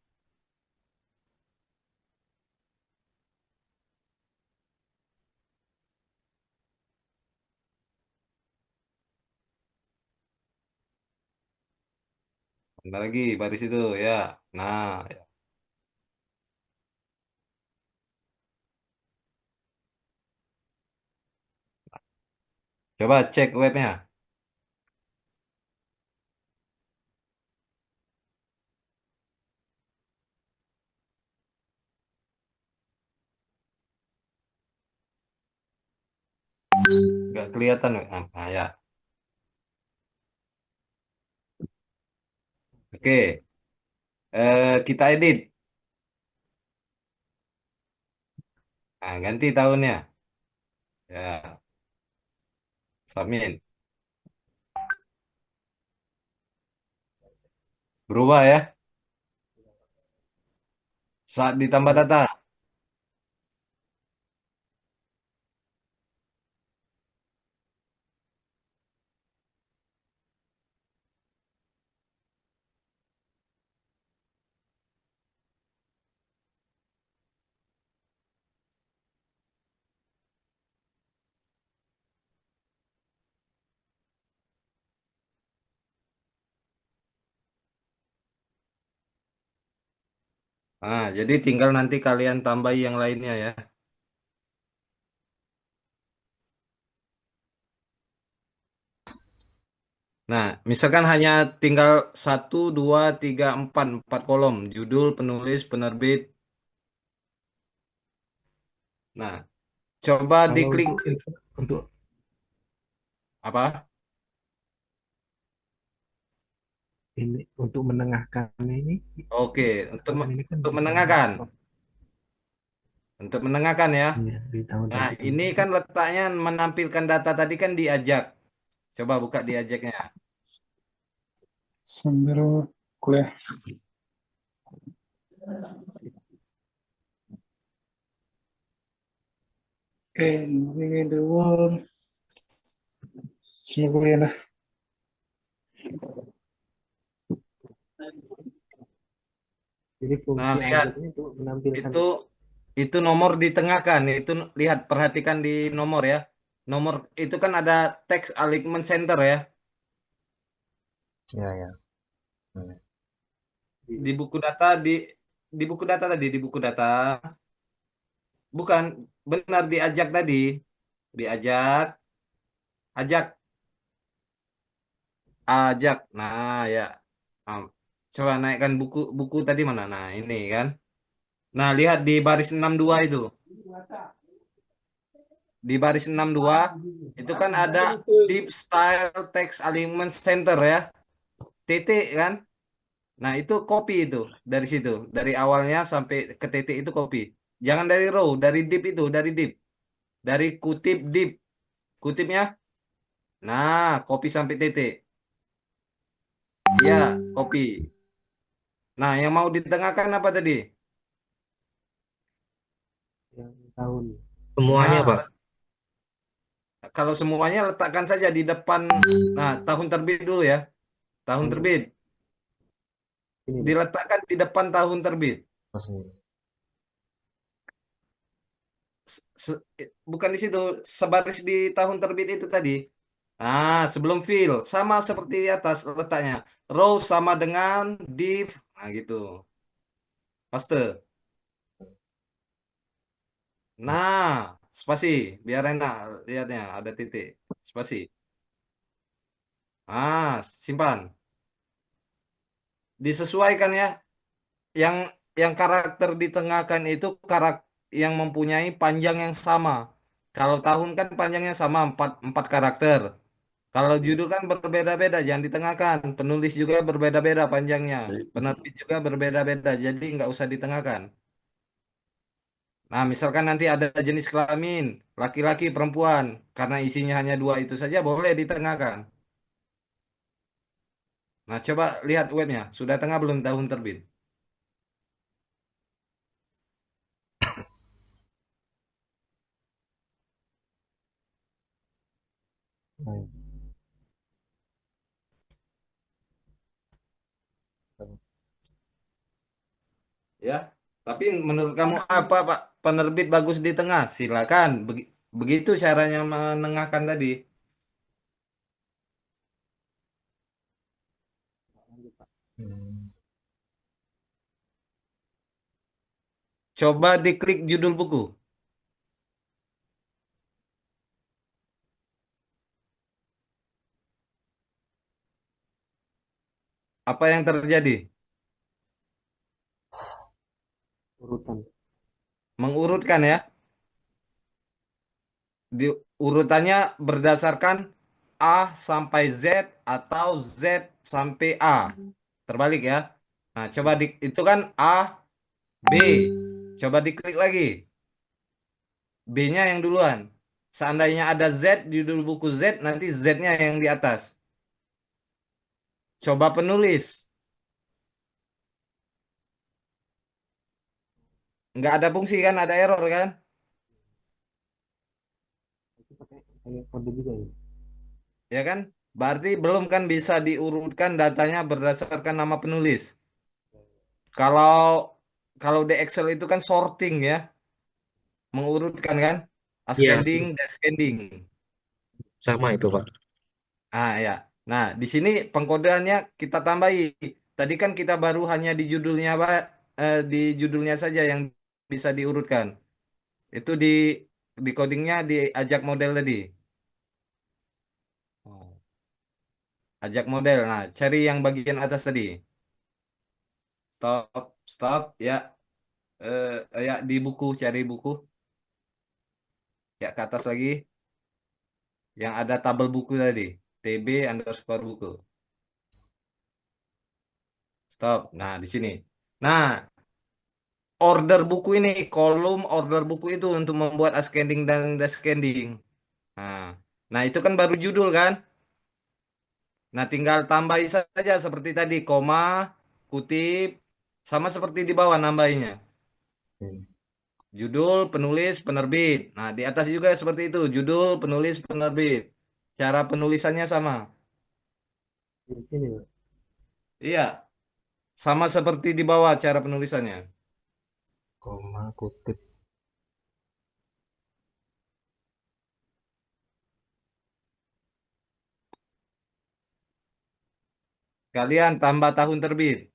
Bentar lagi baris itu ya. Nah, ya. Coba cek webnya. Nggak kelihatan. Ah, ya. Oke. Kita edit. Nah, ganti tahunnya. Ya, submit. Berubah ya. Saat ditambah data. Nah, jadi tinggal nanti kalian tambahi yang lainnya ya. Nah, misalkan hanya tinggal satu, dua, tiga, empat kolom. Judul, penulis, penerbit. Nah, coba Kalau diklik untuk apa? ini untuk menengahkan ini Oke, misalkan ini kan untuk di tahun menengahkan. Untuk menengahkan ya. iya, di tahun Nah, terbit ini ini. kan letaknya menampilkan data tadi kan diajak. Coba buka diajaknya. Sambil kuliah. Ini the world. Sambil kuliah dah. Jadi Nah, fungsi lihat update ini untuk menampilkan itu itu nomor ditengahkan. Itu lihat perhatikan di nomor ya. Nomor itu kan ada text alignment center ya. Ya, ya. Hmm. Di buku data di buku data tadi di buku data. Bukan benar diajak tadi. Diajak, ajak, ajak. Nah, ya. Nah, coba naikkan buku buku tadi mana? Nah, ini kan. Nah, lihat di baris 62 itu. Di baris 62 itu kan ada Deep Style Text Alignment Center ya. Titik kan? Nah, itu copy itu dari situ. Dari awalnya sampai ke titik itu copy. Jangan dari row, dari deep itu, dari deep. Dari kutip deep. Kutipnya. Nah, copy sampai titik. Iya, copy. Nah, yang mau ditengahkan apa tadi? yang tahun. Semuanya, Nah, Pak. kalau semuanya letakkan saja di depan. Nah, tahun terbit dulu ya. Tahun Tahun terbit. ini Pak. Diletakkan di depan tahun terbit. Terus nih. Bukan di situ, sebaris di tahun terbit itu tadi. Nah, sebelum fill sama seperti di atas letaknya. Row sama dengan div. Nah, gitu. Paste. Nah, spasi biar enak lihatnya ada titik. Spasi. Ah, simpan. Disesuaikan ya. Yang karakter ditengahkan itu karakter yang mempunyai panjang yang sama. Kalau tahun kan panjangnya sama 4 karakter. Kalau judul kan berbeda-beda, jangan ditengahkan. Penulis juga berbeda-beda panjangnya. Penerbit juga berbeda-beda, jadi nggak usah ditengahkan. Nah, misalkan nanti ada jenis kelamin, laki-laki, perempuan, karena isinya hanya dua itu saja, boleh ditengahkan. Nah, coba lihat webnya, sudah tengah belum tahun terbit? Hmm. ya. Tapi menurut kamu apa, Pak? Penerbit bagus di tengah? Silakan. Begitu caranya menengahkan tadi. Hmm. Coba diklik judul buku. Apa yang terjadi? Urutan. Mengurutkan ya. Di urutannya berdasarkan A sampai Z atau Z sampai A. Terbalik ya. Nah, coba itu kan A, B. Coba diklik lagi. B-nya yang duluan. Seandainya ada Z di judul buku Z, nanti Z-nya yang di atas. Coba penulis. Nggak ada fungsi kan, ada error kan? Itu pakai kode juga ya. Ya kan? Berarti belum kan bisa diurutkan datanya berdasarkan nama penulis. Kalau kalau di Excel itu kan sorting ya, mengurutkan kan? Iya, Ascending, descending. sama itu, Pak. Ah ya. Nah, di sini pengkodeannya kita tambahi. Tadi kan kita baru hanya di judulnya Pak, di judulnya saja yang bisa diurutkan. Itu di codingnya diajak model tadi. Oh. Ajak model. Nah, cari yang bagian atas tadi. Stop, stop, ya. Ya di buku, cari buku. Ya ke atas lagi. Yang ada tabel buku tadi. TB underscore buku. Stop. Nah, di sini. Nah, order buku ini, kolom order buku itu untuk membuat ascending dan descending. Nah, nah itu kan baru judul kan? Nah, tinggal tambahi saja seperti tadi, koma, kutip, sama seperti di bawah nambahinnya. Hmm. Judul, penulis, penerbit. Nah, di atas juga seperti itu, judul, penulis, penerbit. Cara penulisannya sama. Di sini Pak. Iya, sama seperti di bawah cara penulisannya. Koma kutip. Kalian tambah tahun terbit.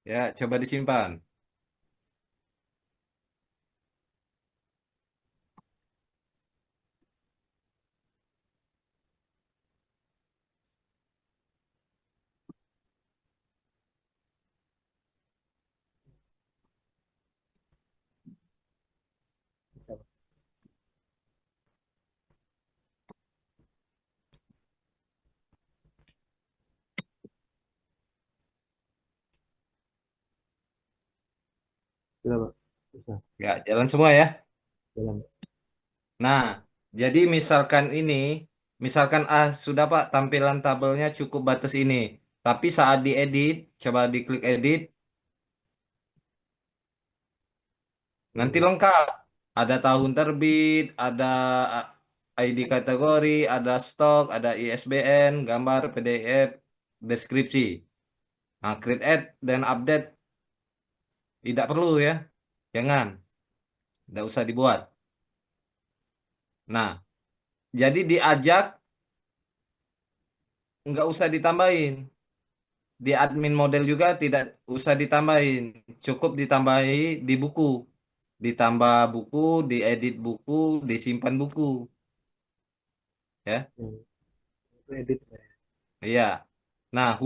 Ya, coba disimpan. Bisa, Pak. Bisa, Pak. Bisa. Ya, jalan semua ya. Jalan. Nah, jadi misalkan sudah Pak, tampilan tabelnya cukup batas ini. Tapi saat diedit, coba diklik edit, nanti Hmm. lengkap. Ada tahun terbit, ada uh, ID kategori, ada stok, ada ISBN, gambar, PDF, deskripsi. Nah, create add dan update tidak perlu ya. Jangan, tidak usah dibuat. Nah, jadi diajak nggak usah ditambahin. Di admin model juga tidak usah ditambahin. Cukup ditambahi di buku. Ditambah buku, diedit buku, disimpan buku. Ya, Hmm. Itu edit Pak, ya. iya. Nah,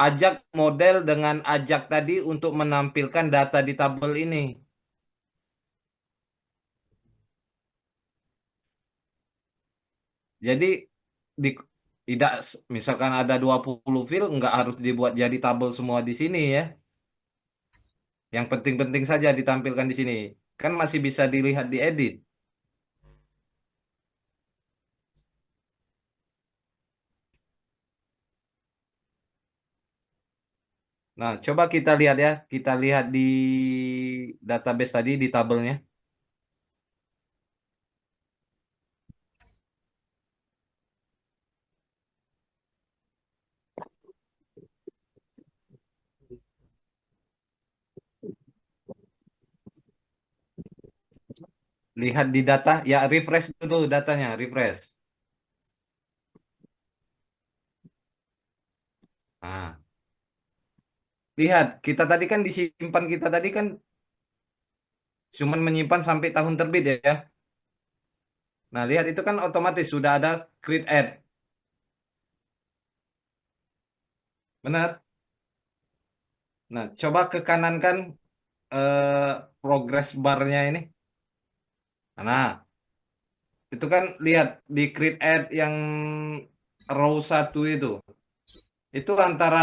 ajak model dengan ajak tadi untuk menampilkan data di tabel ini. Jadi di tidak misalkan ada 20 file nggak harus dibuat jadi tabel semua di sini ya. Yang penting-penting saja ditampilkan di sini. Kan masih bisa dilihat di edit. Nah, coba kita lihat ya. Kita lihat di database tadi di tabelnya. Lihat di data, ya refresh dulu datanya, refresh. Nah, lihat, kita tadi kan disimpan kita tadi kan cuman menyimpan sampai tahun terbit ya. Nah, lihat itu kan otomatis sudah ada create add. Benar? Nah, coba ke kanan kan eh, progress barnya ini. Nah, itu kan lihat di create add yang row 1 itu. Itu antara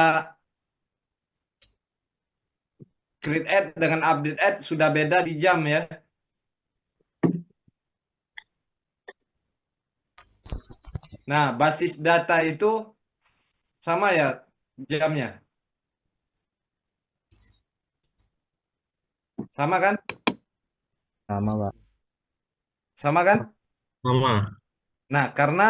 create add dengan update add sudah beda di jam ya. Nah, basis data itu sama ya jamnya. Sama kan? Sama, Pak. Sama kan? Mama. Nah, karena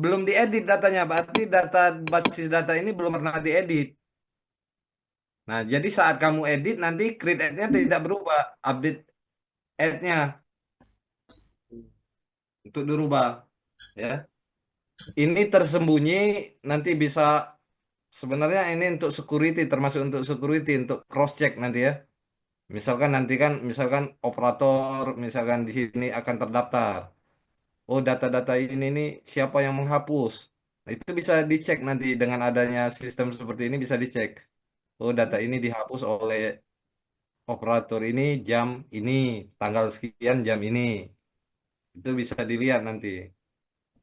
belum diedit datanya, berarti data basis data ini belum pernah diedit. Nah, jadi saat kamu edit nanti create add-nya tidak berubah, update add-nya untuk dirubah ya. Ini tersembunyi nanti bisa sebenarnya ini untuk security termasuk untuk security untuk cross check nanti ya. Misalkan nanti kan misalkan operator misalkan di sini akan terdaftar. Oh, data-data ini nih siapa yang menghapus? Nah, itu bisa dicek nanti dengan adanya sistem seperti ini bisa dicek. Oh, data ini dihapus oleh operator ini jam ini, tanggal sekian jam ini. Itu bisa dilihat nanti.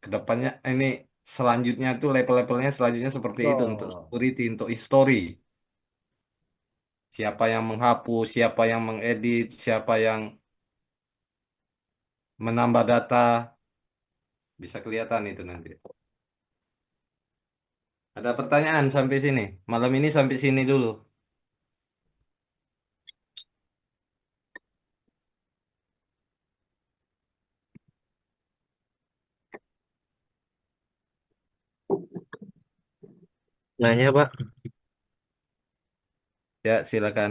Kedepannya ini selanjutnya tuh level-levelnya selanjutnya seperti itu untuk security, untuk history. Siapa yang menghapus, siapa yang mengedit, siapa yang menambah data, bisa kelihatan itu nanti. Ada pertanyaan sampai sini? Malam ini sampai sini dulu. Nanya, Pak, Ya, silakan.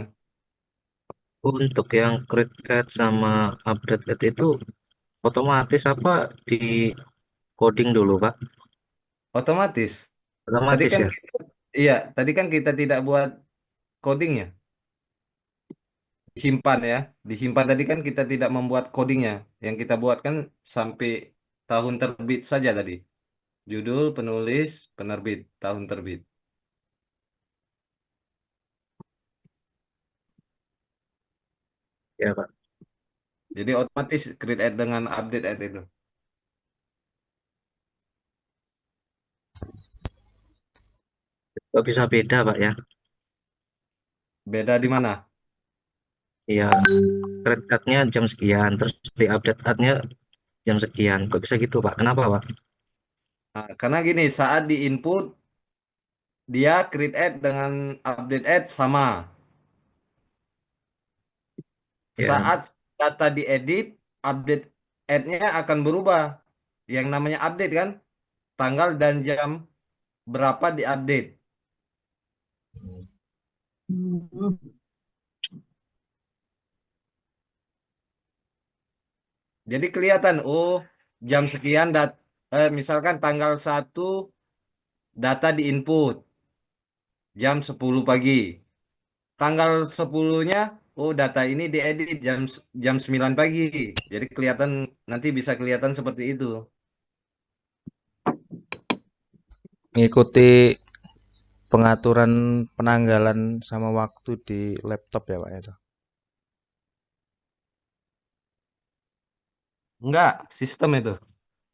untuk yang create add sama update add itu otomatis apa di coding dulu, Pak? Otomatis. Tadi Otomatis kan ya? iya, tadi kan kita tidak buat codingnya, disimpan ya. Disimpan tadi kan kita tidak membuat codingnya. Yang kita buat kan sampai tahun terbit saja tadi. Judul, penulis, penerbit, tahun terbit. Ya, Pak. Jadi otomatis create add dengan update add itu. Kok bisa beda, Pak ya? Beda di mana? Ya, create add-nya jam sekian, terus di update add-nya jam sekian. Kok bisa gitu, Pak? Kenapa, Pak? Nah, karena gini, saat di input dia create add dengan update add sama. Ya, Saat data diedit, update add-nya akan berubah. Yang namanya update kan, tanggal dan jam berapa diupdate. Jadi kelihatan, oh jam sekian misalkan tanggal 1 data diinput jam 10 pagi. Tanggal 10-nya, oh data ini diedit jam 9 pagi. Jadi kelihatan nanti bisa kelihatan seperti itu. Ngikuti pengaturan penanggalan sama waktu di laptop ya, Pak itu. Enggak, sistem itu.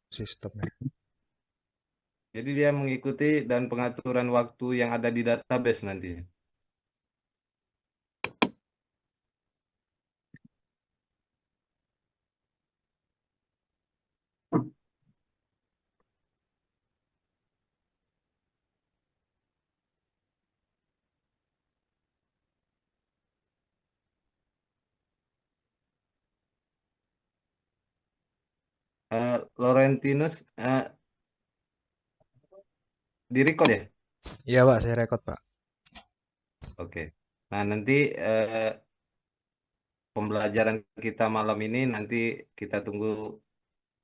Sistemnya. Jadi dia mengikuti dan pengaturan waktu yang ada di database nanti. Laurentinus direcord ya? Iya Pak, saya rekod Pak. Oke. Nah, nanti pembelajaran kita malam ini nanti kita tunggu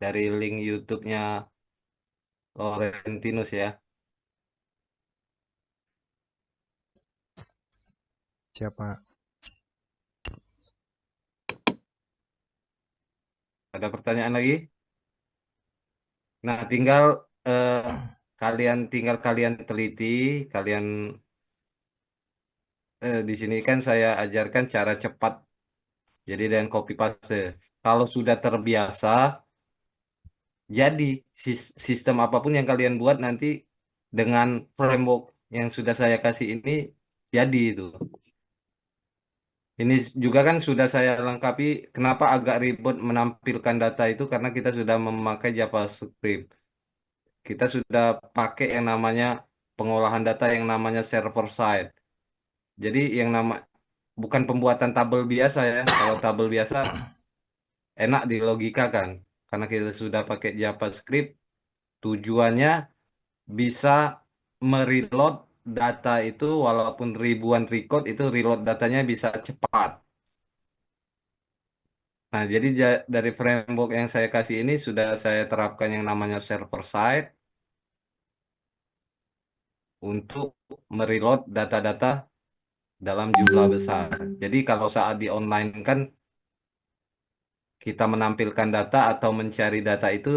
dari link YouTube-nya Laurentinus ya. Siapa? Ada pertanyaan lagi? Nah, kalian teliti, kalian di sini kan saya ajarkan cara cepat. Jadi dengan copy paste. Kalau sudah terbiasa, jadi sistem apapun yang kalian buat nanti dengan framework yang sudah saya kasih ini jadi itu. Ini juga kan sudah saya lengkapi. Kenapa agak ribet menampilkan data itu karena kita sudah memakai JavaScript. Kita sudah pakai yang namanya pengolahan data yang namanya server side. Jadi yang nama bukan pembuatan tabel biasa ya. Kalau tabel biasa enak dilogikakan karena kita sudah pakai JavaScript. Tujuannya bisa mereload data itu walaupun ribuan record itu reload datanya bisa cepat. Nah, jadi dari framework yang saya kasih ini sudah saya terapkan yang namanya server side untuk mereload data-data dalam jumlah besar. Jadi kalau saat di online kan kita menampilkan data atau mencari data itu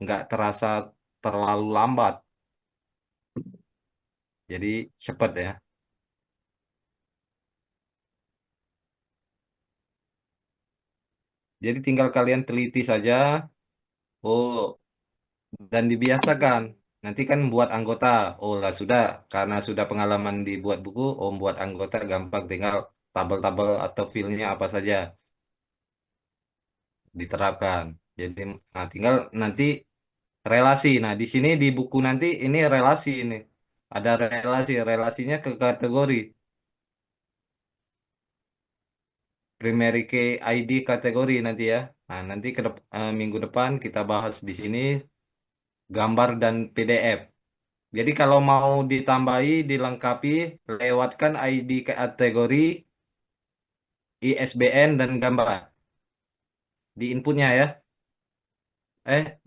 nggak terasa terlalu lambat. Jadi cepat ya. Jadi tinggal kalian teliti saja. Oh, dan dibiasakan. Nanti kan buat anggota. Oh lah sudah, karena sudah pengalaman dibuat buku, oh buat anggota gampang tinggal tabel-tabel atau filenya apa saja diterapkan. Jadi nah, tinggal nanti relasi. Nah, di sini di buku nanti ini relasi ini. Ada relasinya ke kategori. Primary key ID kategori nanti ya. Nah, nanti minggu depan kita bahas di sini gambar dan PDF. Jadi kalau mau ditambahi, dilengkapi, lewatkan ID kategori, ISBN, dan gambar di inputnya ya.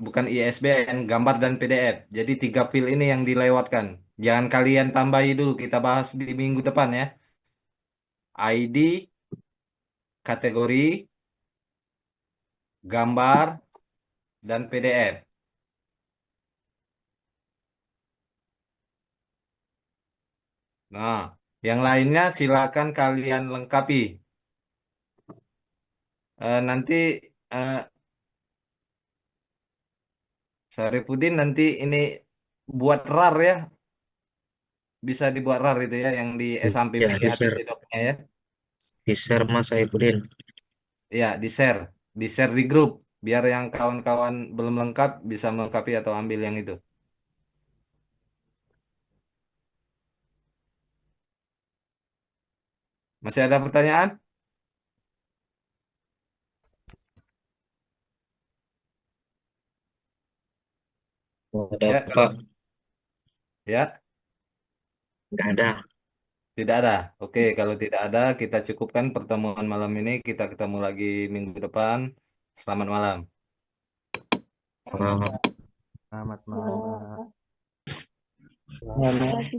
Bukan ISBN, gambar dan PDF. Jadi 3 file ini yang dilewatkan. Jangan kalian tambahi dulu, kita bahas di minggu depan ya. ID, kategori, gambar, dan PDF. Nah, yang lainnya silakan kalian lengkapi. Nanti eh, Sarifudin nanti ini buat RAR ya. Bisa dibuat RAR itu ya, yang di Ya, samping di-share, HTTP-nya ya. di-share Mas Saifuddin. Ya, di-share di grup, biar yang kawan-kawan belum lengkap bisa melengkapi atau ambil yang itu. Masih ada pertanyaan? Oh, ada Ya, apa, kalau Pak? ya Nggak ada. tidak ada. Oke, kalau tidak ada kita cukupkan pertemuan malam ini. Kita ketemu lagi minggu depan. Selamat malam. Oh, Selamat malam Pak. Ya, Terima kasih.